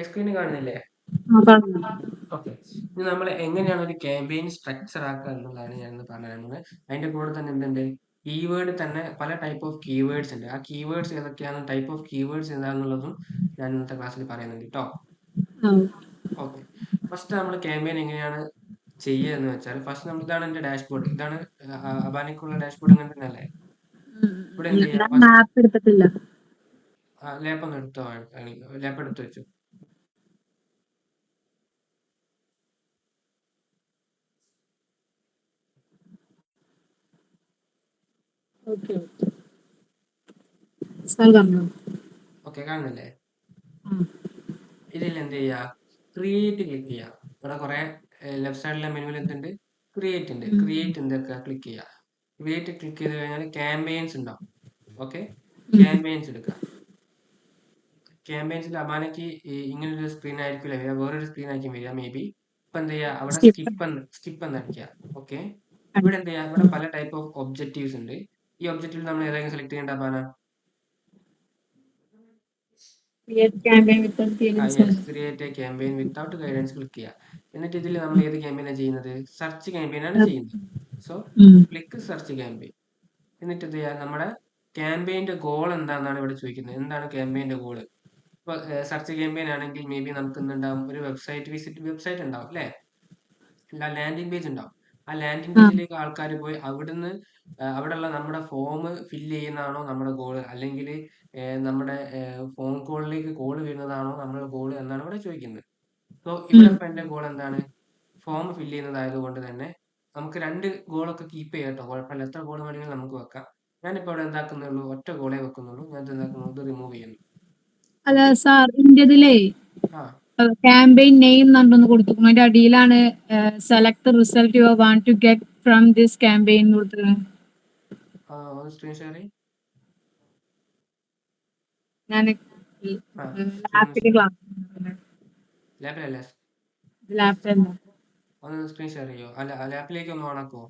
Screen കാണുന്നില്ലേ? Okay. ഇനി നമ്മൾ എങ്ങനെയാണ് ഒരു ക്യാമ്പയിൻ സ്ട്രക്ചർ ആക്കുക എന്നുള്ളതാണ് ഞാനിന്ന് പറഞ്ഞുതരുന്നത്. അതിന്റെ കൂടെ തന്നെ എന്തുണ്ട്, കീവേഡ് തന്നെ പല ടൈപ്പ് ഓഫ് കീവേഡ്സ് ഉണ്ട്. ആ കീവേഡ്സ് ഏതൊക്കെയാണ്, ടൈപ്പ് ഓഫ് കീവേഡ്സ് എന്താണെന്നുള്ളതും ഞാൻ ഇന്നത്തെ ക്ലാസ്സിൽ പറയുന്നുണ്ട് കേട്ടോ. ഓക്കെ. ഫസ്റ്റ് നമ്മൾ ക്യാമ്പയിൻ എങ്ങനെയാണ് ചെയ്യുക എന്ന് വെച്ചാൽ, ഫസ്റ്റ് നമ്മൾ ഇതാണ് എന്റെ ഡാഷ്ബോർഡ്. ഇതാണ് അബാനിക്കുള്ള ഡാഷ്ബോർഡ്. ഇങ്ങനെ തന്നെയല്ലേ? ഇവിടെ എന്ത് ചെയ്യാം, മാപ്പ് എടുത്തിട്ടില്ല. ലാപ്പ് ഒന്ന് എടുത്തോ, ലാപ്പ് എടുത്ത് വെച്ചു. ഓക്കെ, കാണുന്നില്ലേ? ഇതിൽ എന്ത് ചെയ്യുക, ക്രിയേറ്റ് ക്ലിക്ക് ചെയ്യുക. ഇവിടെ കുറെ ലെഫ്റ്റ് സൈഡിലെ മെനുവിൽ എന്തുണ്ട്, ക്രിയേറ്റ് ഉണ്ട്. ക്രിയേറ്റ് എന്തൊക്കെ ക്ലിക്ക് ചെയ്യുക. ക്രിയേറ്റ് ക്ലിക്ക് ചെയ്ത് കഴിഞ്ഞാൽ ക്യാമ്പയിൻസ് ഉണ്ടാവും. ഓക്കെ, ക്യാമ്പയിൻസ് എടുക്കുക. ക്യാമ്പയിൻസിൽ അബാനയ്ക്ക് ഇങ്ങനൊരു സ്ക്രീൻ ആയിരിക്കില്ല വരിക, വേറൊരു സ്ക്രീൻ ആയിരിക്കും വരിക മേ ബി. ഇപ്പൊ എന്ത് ചെയ്യുക, അവിടെ സ്കിപ്പ് എന്ന് അടിക്കുക. ഓക്കെ, ഇവിടെ എന്ത് ചെയ്യുക, ഇവിടെ പല ടൈപ്പ് ഓഫ് ഒബ്ജക്റ്റീവ്സ് ഉണ്ട്. ഈ ഒബ്ജക്റ്റീവ് നമ്മൾ ഏതെങ്കിലും സെലക്ട് ചെയ്യേണ്ട Abana? Create A campaign without guidance click ചെയ്യുക. എന്നിട്ട് ഇതിൽ നമ്മൾ ഏത് ക്യാമ്പയിനാണ് ചെയ്യുന്നത്, സെർച്ച് ക്യാമ്പയിനാണ് ചെയ്യുന്നത്. So click search campaign. എന്നിട്ട് ഇത് ചെയ്യാം, നമ്മുടെ ക്യാമ്പയിന്റെ ഗോൾ എന്താണെന്നാണ് ഇവിടെ ചോദിക്കുന്നത്. എന്താണ് ക്യാമ്പയിന്റെ ഗോള്? ഇപ്പൊ സെർച്ച് ക്യാമ്പയിൻ ആണെങ്കിൽ മേ ബി നമുക്ക് എന്തുണ്ടാവും, ഒരു വെബ്സൈറ്റ് ഉണ്ടാവും അല്ലെ, ലാൻഡിംഗ് പേജ് ഉണ്ടാവും. ആ ലാൻഡിംഗ് പേജിലേക്ക് ആൾക്കാർ പോയി അവിടുന്ന് അവിടെയുള്ള നമ്മുടെ ഫോം ഫില്ല് ചെയ്യുന്നതാണോ നമ്മുടെ ഗോള്, അല്ലെങ്കിൽ നമ്മുടെ ഫോൺ കോളിലേക്ക് കോൾ വരുന്നതാണോ നമ്മുടെ ഗോള് എന്നാണ് ഇവിടെ ചോദിക്കുന്നത്. സോ ഇവിടെ ഇപ്പൊ എന്റെ ഗോൾ എന്താണ്, ഫോം ഫില്ല് ചെയ്യുന്നതായതുകൊണ്ട് തന്നെ നമുക്ക് 2 ഗോളൊക്കെ കീപ്പ് ചെയ്യാം കേട്ടോ, കുഴപ്പമില്ല. എത്ര ഗോൾ വേണമെങ്കിലും നമുക്ക് വെക്കാം. ഞാനിപ്പോ ഇവിടെ എന്താക്കുന്നുള്ളൂ, ഒറ്റ ഗോളേ വെക്കുന്നുള്ളൂ. ഞാൻ എന്താക്കുന്നു, ഇത് റിമൂവ് ചെയ്യുന്നു. അല്ല സാർ, ഇന്ത്യയിലേ ക്യാമ്പയിൻ നെയിം എന്നൊന്ന് കൊടുത്തിരിക്കുന്നു. അതിന്റെ അടിയിലാണ് select result you want to get from this campaign കൊടുത്തിരിക്കുന്നത്. സ്ക്രീൻ ഷെയർ ചെയ്യും. ഞാൻ ലാപ്പിലല്ല. ഒന്ന് സ്ക്രീൻ ഷെയർ ചെയ്യോ, അല്ല ലാപ്പിലേക്ക് ഒന്ന് ഓണാക്കുമോ?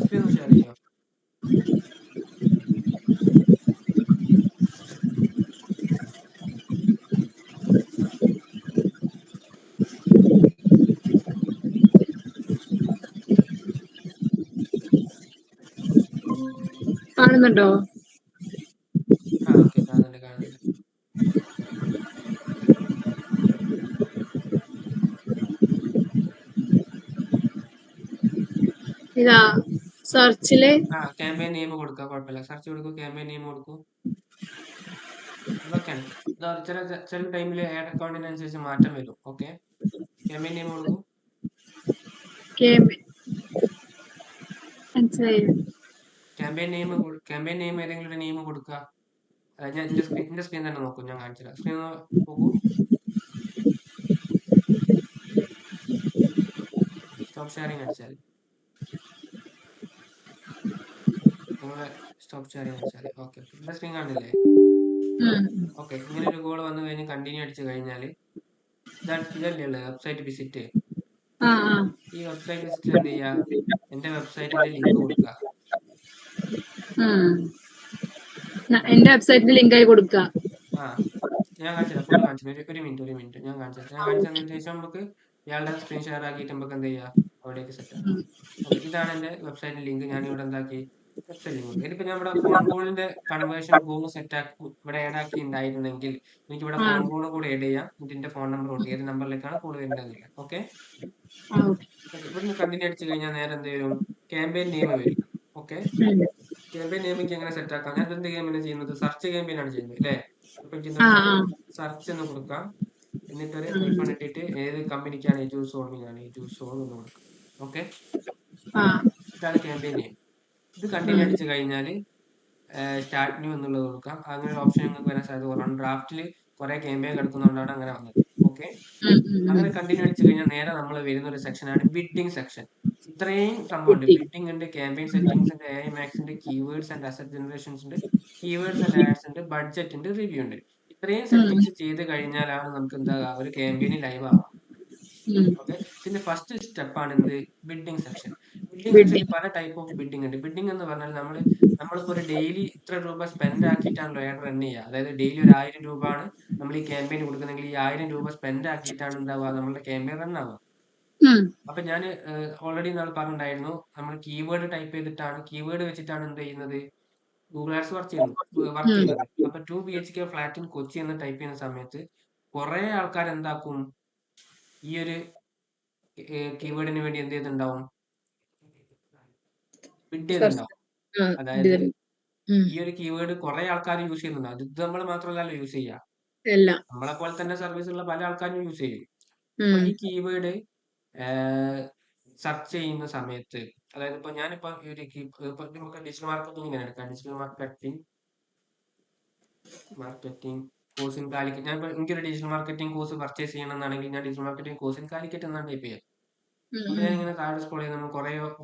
സ്ക്രീൻ ഒന്ന് ഷെയർ ചെയ്യോ? കാണുന്നുണ്ടോ? ഓക്കെ, കാണുന്നുണ്ട്. ഇതാ സെർച്ചില് ക്യാമ്പയിൻ നെയിം കൊടുക്കുക, കുഴപ്പമില്ല. സെർച്ച് കൊടുക്കൂ, ക്യാമ്പയിൻ നെയിം കൊടുക്കൂ. ഇതൊക്കെയാണ്. ചില ടൈമിൽ ആഡ് അക്കൗണ്ടിനനുസരിച്ച് മാറ്റം വരും. ഓക്കെ, ക്യാമ്പയിൻ നെയിം കൊടുക്കൂ. ക്യാമ്പയിൻ നെയിം ഏതെങ്കിലും ഒരു നെയിം കൊടുക്കുക. ഞാൻ എന്റെ സ്ക്രീൻ തന്നെ നോക്കൂ, ഞാൻ കാണിച്ചുതരാം. സ്ക്രീൻ നോക്കൂ. സ്റ്റോപ്പ് ഷെയറിംഗ് അടിച്ചാൽ സ്റ്റോപ്പ് ഷെയറിംഗ് അടിച്ചാൽ ഓക്കെ. എന്റെ സ്ക്രീൻ കാണില്ലേ? ഓക്കെ, ഇങ്ങനെ ഒരു ഗോൾ വന്നു കഴിഞ്ഞ് കണ്ടിന്യൂ അടിച്ചു കഴിഞ്ഞാൽ ഇതല്ലേ ഉള്ളത്, വെബ്സൈറ്റ് വിസിറ്റ്. ഈ വെബ്സൈറ്റ് വിസിറ്റ് എന്ത് ചെയ്യുക, എന്റെ വെബ്സൈറ്റിന്റെ ലിങ്ക് കൊടുക്കുക. എന്റെ വെബ്സൈറ്റിന്റെ ലിങ്ക് ആയി കൊടുക്കുക. ഞാൻ കാണിച്ചുതരാം, ഫുള്ള് കാണിച്ചു. ഒരു മിനിറ്റ് ഞാൻ കാണിച്ചതിന് ശേഷം നമുക്ക് ഇയാളുടെ സ്ക്രീൻ ഷെയർ ആക്കിയിട്ട് നമുക്ക് എന്ത് ചെയ്യാം, അവിടേക്ക് സെറ്റ് ആക്കാം. ഓക്കെ, ഇതാണ് എന്റെ വെബ്സൈറ്റിന്റെ ലിങ്ക്. ഞാൻ ഇവിടെ എന്താക്കി, വെബ്സൈറ്റ് ലിങ്ക് കൊടുക്കും. ഇതിപ്പോ ഞാൻ ഇവിടെ ഫോൺ കോളിന്റെ കൺവേർഷൻ ഗോ സെറ്റ് ആക്കി ഇവിടെ ആഡ് ആക്കി ഉണ്ടായിരുന്നെങ്കിൽ എനിക്ക് ഇവിടെ ഫോൺ കോൾ കൂടെ ആഡ് ചെയ്യാം. ഇതിന്റെ ഫോൺ നമ്പർ കൊടുക്കും, ഏത് നമ്പറിലേക്കാണ് കോൾ വരേണ്ടതെന്നില്ല. ഓക്കെ, ഇവിടുന്ന് കണ്ടിന്യൂ അടിച്ചു കഴിഞ്ഞാൽ നേരെ എന്ത് വരും, ക്യാമ്പയിൻ നെയിം വരും. ഓക്കെ, ക്യാമ്പയിൻ നെയിം എനിക്ക് എങ്ങനെ സെറ്റ് ആക്കാം? ഞാൻ എന്ത് ക്യാമ്പയിനാണ് ചെയ്യുന്നത്? സെർച്ച് ക്യാമ്പയിൻ ആണ് ചെയ്യുന്നത് അല്ലേ? അപ്പൊ എനിക്ക് ആ എന്ത് ആ സെർച്ച് എന്ന് കൊടുക്കാം. എന്നിട്ടൊരു ഹൈഫൺ ഇട്ടിട്ട് ഏത് കമ്പനിക്കാണ് ജ്യൂസ് ഓൺമിനാണ് ജ്യൂസ് ഓൺ എന്ന് കൊടുക്കാം. ഓക്കെ, ആ ഇതാണ് ക്യാമ്പയിൻ നെയിം. ഇത് കണ്ടിന്യൂ അടിച്ച് കഴിഞ്ഞാൽ സ്റ്റാർട്ട് ന്യൂ എന്നുള്ളത് കൊടുക്കാം. അങ്ങനെ ഒരു ഓപ്ഷൻ നിങ്ങൾക്ക് വരാൻ സാധ്യത കുറവാണ്. ഡ്രാഫ്റ്റിൽ കുറെ ക്യാമ്പയിൻ കിടക്കുന്നതുകൊണ്ടാണ് അങ്ങനെ വന്നത്. ഓക്കെ, അങ്ങനെ കണ്ടിന്യൂ അടിച്ചു കഴിഞ്ഞാൽ നേരെ നമ്മൾ വരുന്ന ഒരു സെക്ഷനാണ് ബിഡിംഗ് സെക്ഷൻ. ഇത്രയും സംഭവമുണ്ട്. ബിഡിംഗ് ഉണ്ട്, ക്യാമ്പയിൻ സെറ്റിംഗ്സ് ഉണ്ട്, AI മാക്സ് ഉണ്ട്, കീവേഡ്സ് ആൻഡ് അസറ്റ് ജനറേഷൻസ് ഉണ്ട്, കീവേഡ്സ് ആൻഡ് ആഡ്സ് ഉണ്ട്, ബഡ്ജറ്റ് ഉണ്ട്, റിവ്യൂ ഉണ്ട്. ഇത്രയും സെറ്റിംഗ്സ് ചെയ്ത് കഴിഞ്ഞാലാണ് നമുക്ക് എന്താ ഒരു ക്യാമ്പയിൻ ലൈവ് ആവാം. ഓക്കെ, പിന്നെ ഫസ്റ്റ് സ്റ്റെപ്പാണ് എന്ത്? Bidding section. ബിഡിംഗ് സെക്ഷനിൽ പല ടൈപ്പ് ഓഫ് ബിഡിംഗ് ഉണ്ട്. ബിഡിംഗ് എന്ന് പറഞ്ഞാൽ നമ്മളിപ്പോൾ ഒരു ഡെയിലി ഇത്ര രൂപ സ്പെൻഡ് ആക്കിയിട്ടാണല്ലോ ആഡ് റൺ ചെയ്യുക. അതായത് ഡെയിലി ഒരു 1000 രൂപയാണ് നമ്മൾ ഈ ക്യാമ്പയിൻ കൊടുക്കുന്നെങ്കിൽ ഈ 1000 രൂപ സ്പെൻഡ് ആക്കിയിട്ടാണ് ഉണ്ടാവുക നമ്മുടെ ക്യാമ്പയിൻ റൺ ആവുക. അപ്പൊ ഞാൻ ഓൾറെഡി നമ്മൾ പറഞ്ഞിട്ടുണ്ടായിരുന്നു, നമ്മൾ കീവേഡ് ടൈപ്പ് ചെയ്തിട്ടാണ്, കീവേഡ് വെച്ചിട്ടാണ് എന്ത് ചെയ്യുന്നത്, ഗൂഗിൾ ആഡ്സ് വർക്ക് ചെയ്യുന്നത്. അപ്പൊ 2 BHK ഫ്ലാറ്റ് ഇൻ കൊച്ചി എന്ന് ടൈപ്പ് ചെയ്യുന്ന സമയത്ത് കുറെ ആൾക്കാർ എന്താക്കും, ഈ ഒരു കീവേഡിന് വേണ്ടി എന്ത് ചെയ്തിട്ടുണ്ടാവും, ബിഡ് ചെയ്തിട്ടുണ്ടാവും. അതായത് ഈ ഒരു കീവേഡ് കുറെ ആൾക്കാർ യൂസ് ചെയ്യുന്നുണ്ട്. അത് നമ്മൾ മാത്രമല്ലല്ലോ യൂസ് ചെയ്യുക, നമ്മളെ പോലെ തന്നെ സർവീസ് ഉള്ള പല ആൾക്കാരും യൂസ് ചെയ്യും. അപ്പൊ ഈ കീവേഡ് സെർച്ച് ചെയ്യുന്ന സമയത്ത്, അതായത് ഇപ്പൊ ഞാനിപ്പോ ഇപ്പൊ നമുക്ക് ഡിജിറ്റൽ മാർക്കറ്റിംഗ് ഇങ്ങനെ എടുക്കാം. Digital marketing course in Calicut. ഞാൻ എനിക്കൊരു ഡിജിറ്റൽ മാർക്കറ്റിംഗ് കോഴ്സ് പർച്ചേസ് ചെയ്യണമെന്നാണെങ്കിൽ ഞാൻ digital marketing course in Calicut എന്നാണ് ടൈപ്പ് ചെയ്യുക. അപ്പൊ ഞാൻ ഇങ്ങനെ താഴെ സ്ക്രോൾ ചെയ്ത് നമ്മൾ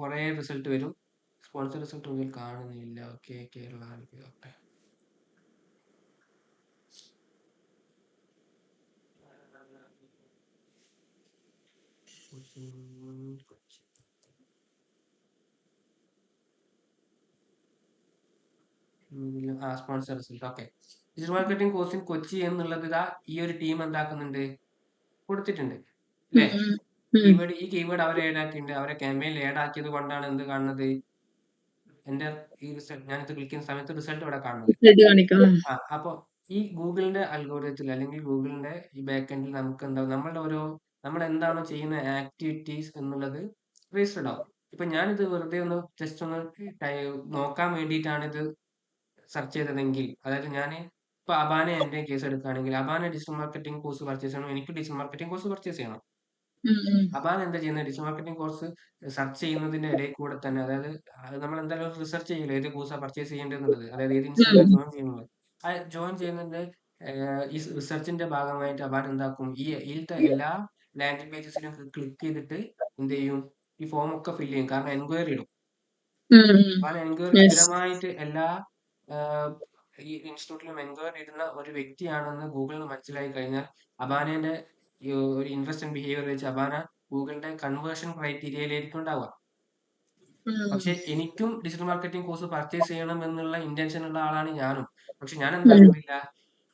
കുറെ റിസൾട്ട് വരും. സ്പോൺസർ റിസൾട്ട് ഒന്നും കാണുന്നില്ല. Okay, Kerala okay, sponsor result. Okay, digital marketing course in Kochi എന്നുള്ളത് ഇതാ ഈ ഒരു ടീം എന്താക്കുന്നുണ്ട്, കൊടുത്തിട്ടുണ്ട് അല്ലേ? ഈ കീവേഡ് അവരെ ആഡ് ആക്കിയിട്ടുണ്ട്. അവരെ ക്യാമ്പയിനിൽ ആഡ് ആക്കിയത് കൊണ്ടാണ് എന്ത് കാണുന്നത്, എന്റെ ഈ റിസൾട്ട് ഞാനിത് ക്ലിക്ക് ചെയ്യുന്ന സമയത്ത് റിസൾട്ട് ഇവിടെ കാണുന്നത്. അപ്പൊ ഈ ഗൂഗിളിന്റെ അൽഗോരിതത്തിൽ അല്ലെങ്കിൽ ഗൂഗിളിന്റെ ഈ ബാക്ക് എൻഡിൽ നമുക്ക് എന്താ, നമ്മൾ എന്താണോ ചെയ്യുന്ന ആക്ടിവിറ്റീസ് എന്നുള്ളത് രജിസ്റ്റർഡ് ആവും. ഇപ്പൊ ഞാനിത് വെറുതെ ഒന്ന് ജസ്റ്റ് ഒന്ന് നോക്കാൻ വേണ്ടിയിട്ടാണ് ഇത് സെർച്ച് ചെയ്തതെങ്കിൽ, അതായത് ഞാൻ ഇപ്പൊ അബാന എന്റെ കേസ് എടുക്കുകയാണെങ്കിൽ, Abana digital marketing course purchase ചെയ്യണം, എനിക്ക് ഡിജിറ്റൽ മാർക്കറ്റിംഗ് കോഴ്സ് പർച്ചേസ് ചെയ്യണം. അബാന എന്താ ചെയ്യുന്നത്, ഡിജിറ്റൽ മാർക്കറ്റിംഗ് കോഴ്സ് സെർച്ച് ചെയ്യുന്നതിന്റെ ഇടയിൽ കൂടെ തന്നെ, അതായത് നമ്മൾ എന്തായാലും റിസർച്ച് ചെയ്യില്ല ഏത് കോഴ്സാണ് പർച്ചേസ് ചെയ്യേണ്ടതെന്നുള്ളത്, അതായത് ഏത് ഇൻസ്റ്റിറ്റ്യൂട്ടാണ് ജോയിൻ ചെയ്യുന്നത്. ആ ജോയിൻ ചെയ്യുന്നതിന്റെ ഈ റിസർച്ചിന്റെ ഭാഗമായിട്ട് അബാൻ എന്താക്കും, ഇതിലത്തെ എല്ലാ ലാൻഡിംഗ് പേജസിലും ക്ലിക്ക് ചെയ്തിട്ട് എന്ത് ചെയ്യും, ഈ ഫോം ഒക്കെ ഫില്ല് ചെയ്യും. കാരണം എൻക്വയറി ഇടും. അബാൻ എൻക്വയറി സ്ഥിരമായിട്ട് എല്ലാ ഈ ഇൻസ്റ്റിറ്റ്യൂട്ടിലും എൻക്വയറി ഇടുന്ന ഒരു വ്യക്തിയാണെന്ന് ഗൂഗിളിന് മനസ്സിലായി കഴിഞ്ഞാൽ അബാനയുടെ ഒരു ഇൻട്രസ്റ്റ് ആൻഡ് ബിഹേവിയർ വെച്ച് അബാന ഗൂഗിളിന്റെ കൺവേർഷൻ ക്രൈറ്റീരിയയിലായിരിക്കും ഉണ്ടാവുക. പക്ഷെ എനിക്കും ഡിജിറ്റൽ മാർക്കറ്റിംഗ് കോഴ്സ് പർച്ചേസ് ചെയ്യണം എന്നുള്ള ഇന്റൻഷൻ ഉള്ള ആളാണ് ഞാനും. പക്ഷെ ഞാൻ എന്താക്കുന്നില്ല,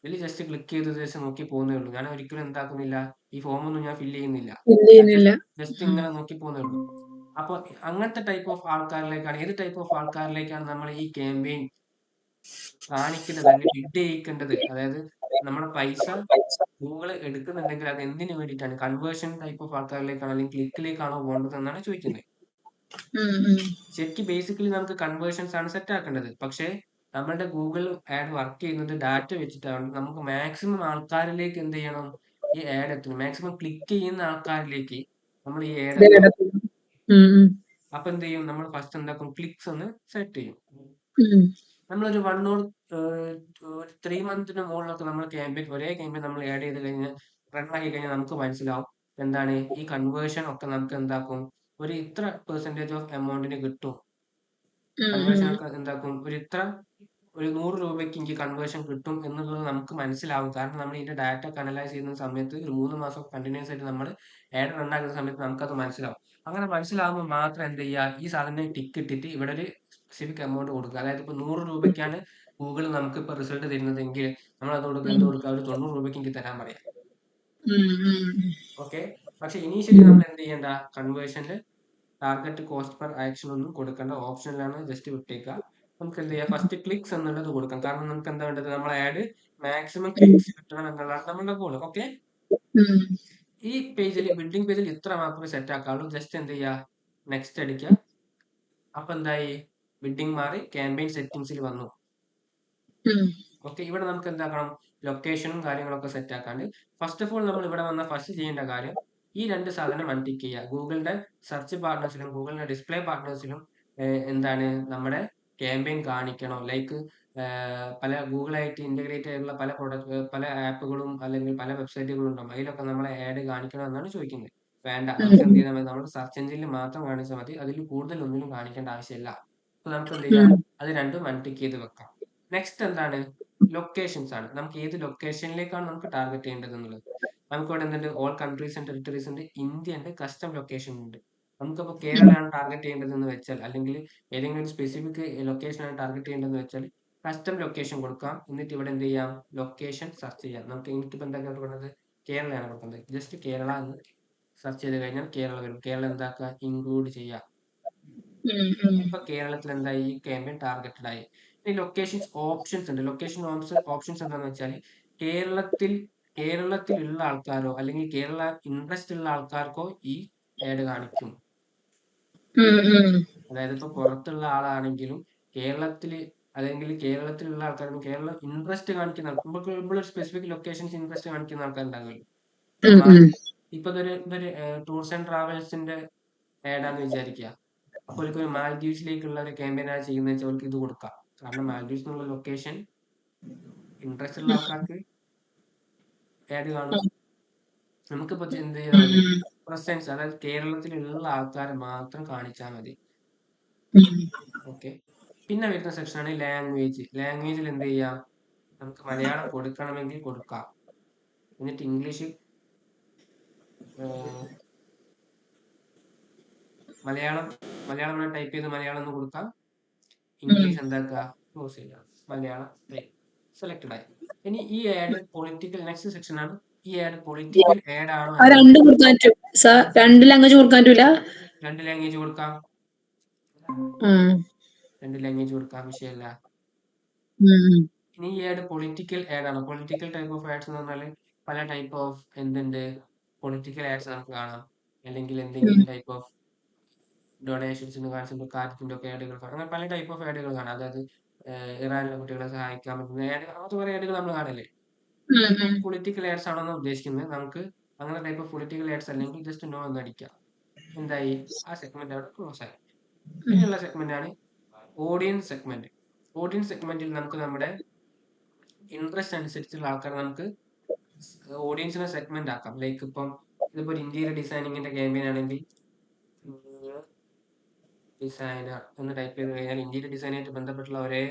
ഇതിൽ ജസ്റ്റ് ക്ലിക്ക് ചെയ്ത് ജസ്റ്റ് നോക്കി പോകുന്നേ ഉള്ളൂ. ഞാൻ ഒരിക്കലും എന്താക്കുന്നില്ല, ഈ ഫോം ഒന്നും ഞാൻ ഫില്ല് ചെയ്യുന്നില്ല, ജസ്റ്റ് ഇങ്ങനെ നോക്കി പോകുന്നേ ഉള്ളൂ. അപ്പൊ അങ്ങനത്തെ ടൈപ്പ് ഓഫ് ആൾക്കാരിലേക്കാണ്, ഏത് ടൈപ്പ് ഓഫ് ആൾക്കാരിലേക്കാണ് നമ്മൾ ഈ ക്യാമ്പയിൻ കാണിക്കേണ്ടത് അല്ലെങ്കിൽ ബിഡ് ചെയ്യിക്കേണ്ടത്, അതായത് നമ്മുടെ പൈസ ഗൂഗിൾ എടുക്കുന്നുണ്ടെങ്കിൽ അത് എന്തിനു വേണ്ടിയിട്ടാണ്, കൺവേർഷൻ ടൈപ്പ് ഓഫ് ആൾക്കാരിലേക്കാണോ അല്ലെങ്കിൽ ക്ലിക്കിലേക്കാണോ പോകേണ്ടത് എന്നാണ് ചോദിക്കുന്നത്. ശരിക്കും ബേസിക്കലി നമുക്ക് കൺവേർഷൻസ് ആണ് സെറ്റ് ആക്കേണ്ടത്. പക്ഷേ നമ്മളുടെ ഗൂഗിൾ ആഡ് വർക്ക് ചെയ്യുന്നത് ഡാറ്റ വെച്ചിട്ടാണ്. നമുക്ക് മാക്സിമം ആൾക്കാരിലേക്ക് എന്ത് ചെയ്യണം, ഈ ആഡ് എത്തണം. മാക്സിമം ക്ലിക്ക് ചെയ്യുന്ന ആൾക്കാരിലേക്ക് നമ്മൾ ഈ ആഡ് എത്തണം. അപ്പൊ എന്ത് ചെയ്യും, നമ്മൾ ഫസ്റ്റ് എന്താക്കും, ക്ലിക്സ് ഒന്ന് സെറ്റ് ചെയ്യും. നമ്മളൊരു 1 or 3 മന്തിന് മുകളിലൊക്കെ നമ്മൾ ഒരേ ക്യാമ്പയിൻ നമ്മൾ ആഡ് ചെയ്ത് കഴിഞ്ഞാൽ റൺ ആക്കി കഴിഞ്ഞാൽ നമുക്ക് മനസ്സിലാവും എന്താണ് ഈ കൺവേർഷൻ ഒക്കെ നമുക്ക് എന്താക്കും, ഒരു ഇത്ര പെർസെന്റേജ് ഓഫ് എമൗണ്ടിന് കിട്ടും. കൺവേർഷൻ ഒക്കെ എന്താക്കും, ഒരു 100 രൂപയ്ക്ക് എനിക്ക് കൺവേർഷൻ കിട്ടും എന്നുള്ളത് നമുക്ക് മനസ്സിലാവും. കാരണം നമ്മൾ ഇതിന്റെ ഡാറ്റ ഒക്കെ അനലൈസ് ചെയ്യുന്ന സമയത്ത് ഒരു 3 മാസം കണ്ടിന്യൂസ് ആയിട്ട് നമ്മൾ ആഡ് റൺ ആക്കുന്ന സമയത്ത് നമുക്കത് മനസ്സിലാവും. അങ്ങനെ മനസ്സിലാവുമ്പോൾ മാത്രം എന്ത് ചെയ്യുക, ഈ സാധനം ടിക്ക് ഇട്ടിട്ട് ഇവിടെ ഒരു സ്പെസിഫിക് എമൗണ്ട് കൊടുക്കുക. അതായത് ഇപ്പൊ 100 രൂപയ്ക്കാണ് ഗൂഗിൾ നമുക്ക് ഇപ്പൊ റിസൾട്ട് തരുന്നതെങ്കിൽ നമ്മൾ അത് എന്ത് കൊടുക്കുക, ഒരു 90 രൂപയ്ക്ക് എനിക്ക് തരാൻ പറയാം. ഓക്കെ, പക്ഷെ ഇനീഷ്യലി നമ്മൾ എന്ത് ചെയ്യേണ്ട, കൺവേർഷനിൽ ടാർഗറ്റ് കോസ്റ്റ് പെർ ആക്ഷൻ ഒന്നും കൊടുക്കേണ്ട, ഓപ്ഷനിലാണ് ജസ്റ്റ് വിട്ടേക്കുക. നമുക്ക് എന്ത് ചെയ്യാം, ഫസ്റ്റ് ക്ലിക്സ് എന്നുള്ളത് കൊടുക്കാം. കാരണം നമുക്ക് എന്താ വേണ്ടത്, നമ്മൾ ആഡ് മാക്സിമം ക്ലിക്സ് കിട്ടണം എന്നുള്ളതാണ് നമ്മുടെ ഗോൾ. ഓക്കെ, ഈ പേജിൽ ബിൽഡിംഗ് പേജിൽ ഇത്ര മാത്രമേ സെറ്റ് ആക്കാവുള്ളൂ. ജസ്റ്റ് എന്ത് ചെയ്യുക, നെക്സ്റ്റ് അടിക്കുക. അപ്പൊ എന്തായി, ബിഡിങ് മാറി ക്യാമ്പയിൻ സെറ്റിംഗ്സിൽ വന്നു. ഓക്കെ, ഇവിടെ നമുക്ക് എന്താക്കണം, ലൊക്കേഷനും കാര്യങ്ങളൊക്കെ സെറ്റ് ആക്കാണ്ട് ഫസ്റ്റ് ഓഫ് ഓൾ നമ്മൾ ഇവിടെ വന്ന ഫസ്റ്റ് ചെയ്യേണ്ട കാര്യം ഈ 2 സാധനം അൺടിക്ക് ചെയ്യുക. ഗൂഗിളിന്റെ സെർച്ച് പാർട്ട്നേഴ്സിലും ഗൂഗിളിന്റെ ഡിസ്പ്ലേ പാർട്ട്നേഴ്സിലും എന്താണ് നമ്മുടെ ക്യാമ്പയിൻ കാണിക്കണോ, ലൈക്ക് പല ഗൂഗിളായിട്ട് ഇന്റഗ്രേറ്റ് ആയിട്ടുള്ള പല പ്രൊഡക്റ്റ് പല ആപ്പുകളും അല്ലെങ്കിൽ പല വെബ്സൈറ്റുകളും ഉണ്ടാവും, അതിലൊക്കെ നമ്മളെ ആഡ് കാണിക്കണം എന്നാണ് ചോദിക്കുന്നത്. വേണ്ട, നമുക്ക് എന്ത് ചെയ്താൽ മതി, നമ്മുടെ സെർച്ച് എഞ്ചിനിൽ മാത്രം കാണിച്ചാൽ മതി, അതിൽ കൂടുതൽ ഒന്നിലും കാണിക്കേണ്ട ആവശ്യമില്ല. അപ്പൊ നമുക്ക് എന്ത് ചെയ്യാം, അത് രണ്ടും അൺടിക്ക് ചെയ്ത് വെക്കാം. നെക്സ്റ്റ് എന്താണ്, ലൊക്കേഷൻസ് ആണ്. നമുക്ക് ഏത് ലൊക്കേഷനിലേക്കാണ് നമുക്ക് ടാർഗറ്റ് ചെയ്യേണ്ടത് എന്നുള്ളത്. നമുക്ക് ഇവിടെ എന്തുണ്ട്, ഓൾ കൺട്രീസ് ആൻഡ് ടെറിട്ടറീസ് ഉണ്ട്, ഇന്ത്യ ഉണ്ട്, കസ്റ്റം ലൊക്കേഷൻ ഉണ്ട്. നമുക്കിപ്പോൾ കേരളമാണ് ടാർഗറ്റ് ചെയ്യേണ്ടതെന്ന് വെച്ചാൽ, അല്ലെങ്കിൽ ഏതെങ്കിലും ഒരു സ്പെസിഫിക് ലൊക്കേഷനാണ് ടാർഗറ്റ് ചെയ്യേണ്ടതെന്ന് വെച്ചാൽ കസ്റ്റം ലൊക്കേഷൻ കൊടുക്കാം. എന്നിട്ട് ഇവിടെ എന്ത് ചെയ്യാം, ലൊക്കേഷൻ സെർച്ച് ചെയ്യാം. നമുക്ക് എനിക്കിപ്പോൾ എന്താ കൊടുക്കുന്നത്, കേരളയാണ് കൊടുക്കുന്നത്. ജസ്റ്റ് കേരള എന്ന് സെർച്ച് ചെയ്ത് കഴിഞ്ഞാൽ കേരള വരും. കേരളം എന്താക്കുക, ഇൻക്ലൂഡ് ചെയ്യാം. ഇപ്പൊ കേരളത്തിൽ എന്തായി, ഈ ക്യാമ്പയിൻ ടാർഗറ്റഡ് ആയി. ഇനി ലൊക്കേഷൻസ് ഓപ്ഷൻസ് ഉണ്ട്. ലൊക്കേഷൻ ഓപ്ഷൻസ് എന്താണെന്ന് വെച്ചാൽ കേരളത്തിലുള്ള ആൾക്കാരോ അല്ലെങ്കിൽ കേരള ഇൻട്രസ്റ്റ് ഉള്ള ആൾക്കാർക്കോ ഈ ആഡ് കാണിക്കും. അതായത് ഇപ്പൊ പുറത്തുള്ള ആളാണെങ്കിലും കേരളത്തില് അല്ലെങ്കിൽ കേരളത്തിലുള്ള ആൾക്കാരും കേരള ഇൻട്രസ്റ്റ് കാണിക്കുന്ന ആൾക്കാർ, സ്പെസിഫിക് ലൊക്കേഷൻസ് ഇൻട്രസ്റ്റ് കാണിക്കുന്ന ആൾക്കാരുണ്ടാകുമല്ലോ. ഇപ്പൊ ഇതൊരു ടൂർസ് ആൻഡ് ട്രാവൽസിന്റെ ആഡാന്ന് വിചാരിക്കുക. അപ്പോൾ ഒരു മാൽഡീവ്സിലേക്കുള്ള ഒരു ക്യാമ്പയിനാണ് ചെയ്യുന്നത് വെച്ചാൽ അവർക്ക് ഇത് കൊടുക്കാം. കാരണം മാൽഡീവ്സ് എന്നുള്ള ലൊക്കേഷൻ ഇൻട്രസ്റ്റ് ഉള്ള ആൾക്കാർക്ക് ആഡ് കാണും. നമുക്കിപ്പോ എന്ത് ചെയ്താൽ മതി, പ്രസൻസ്, അതായത് കേരളത്തിലുള്ള ആൾക്കാരെ മാത്രം കാണിച്ചാൽ മതി. ഓക്കെ, പിന്നെ വരുന്ന സെക്ഷനാണ് ലാംഗ്വേജ്. ലാംഗ്വേജിൽ എന്ത് ചെയ്യാം, നമുക്ക് മലയാളം കൊടുക്കണമെങ്കിൽ കൊടുക്കാം. എന്നിട്ട് ഇംഗ്ലീഷ് മലയാളം ടൈപ്പ് ചെയ്ത് മലയാളം എന്ന് കൊടുക്കാം. ഇംഗ്ലീഷ് എന്താക്കുക, ക്ലോസ് ചെയ്യുക. മലയാളം സെലക്റ്റഡ് ആയി. ഇനി ഈ ആഡ് പൊളിറ്റിക്കൽ, നെക്സ്റ്റ് സെക്ഷൻ ആണ്. ഈ ആഡ് പൊളിറ്റിക്കൽ ആഡ് ആണോ, രണ്ട് ലാംഗ്വേജ് കൊടുക്കാൻ പറ്റൂല. 2 ലാംഗ്വേജ് കൊടുക്കാം, 2 ലാംഗ്വേജ് കൊടുക്കാം, വിഷയമല്ല. ഇനി ഈ ആഡ് പൊളിറ്റിക്കൽ ആഡ് ആണ്. പൊളിറ്റിക്കൽ ടൈപ്പ് ഓഫ് ആഡ്സ് എന്ന് പറഞ്ഞാൽ പല ടൈപ്പ് ഓഫ് എന്തുണ്ട്, പൊളിറ്റിക്കൽ ആഡ്സ് നമുക്ക് കാണാം. അല്ലെങ്കിൽ എന്തെങ്കിലും ടൈപ്പ് ഓഫ് ഡൊണേഷൻസിന് കാണിച്ചിട്ട് കാര്യത്തിന്റെ ഒക്കെ ആഡുകൾ കാണാം. അങ്ങനെ പല ടൈപ്പ് ഓഫ് ആഡുകൾ കാണാം. അതായത് ഇറാനിലെ കുട്ടികളെ സഹായിക്കാൻ പറ്റുന്ന ആഡ്, അങ്ങനത്തെ കുറെ ആഡുകൾ നമ്മൾ കാണല്ലേ. പൊളിറ്റിക്കൽ ആഡ്സ് ആണെന്ന് ഉദ്ദേശിക്കുന്നത്. നമുക്ക് അങ്ങനെ ടൈപ്പ് ഓഫ് പൊളിറ്റിക്കൽ ആഡ്സ് അല്ലെങ്കിൽ ജസ്റ്റ് നോ എന്ന് അടിക്കാം. എന്തായി, ആ സെഗ്മെന്റ് അവിടെ ക്ലോസ് ആയി. പിന്നെയുള്ള സെഗ്മെന്റ് ആണ് ഓഡിയൻസ് സെഗ്മെന്റ്. ഓഡിയൻസ് സെഗ്മെന്റിൽ നമുക്ക് നമ്മുടെ ഇൻട്രസ്റ്റ് അനുസരിച്ചുള്ള ആൾക്കാരെ നമുക്ക് ഓഡിയൻസിനെ സെഗ്മെന്റ് ആക്കാം. ലൈക്ക് ഇപ്പം ഇതിപ്പോ ഒരു ഇന്റീരിയർ ഡിസൈനിങ്ങിന്റെ ക്യാമ്പയിൻ ആണെങ്കിൽ ഡിസൈനർ എന്ന് ടൈപ്പ് ചെയ്ത് കഴിഞ്ഞാൽ ഇന്റീരിയർ ഡിസൈനായിട്ട് ബന്ധപ്പെട്ടുള്ള ഒരേ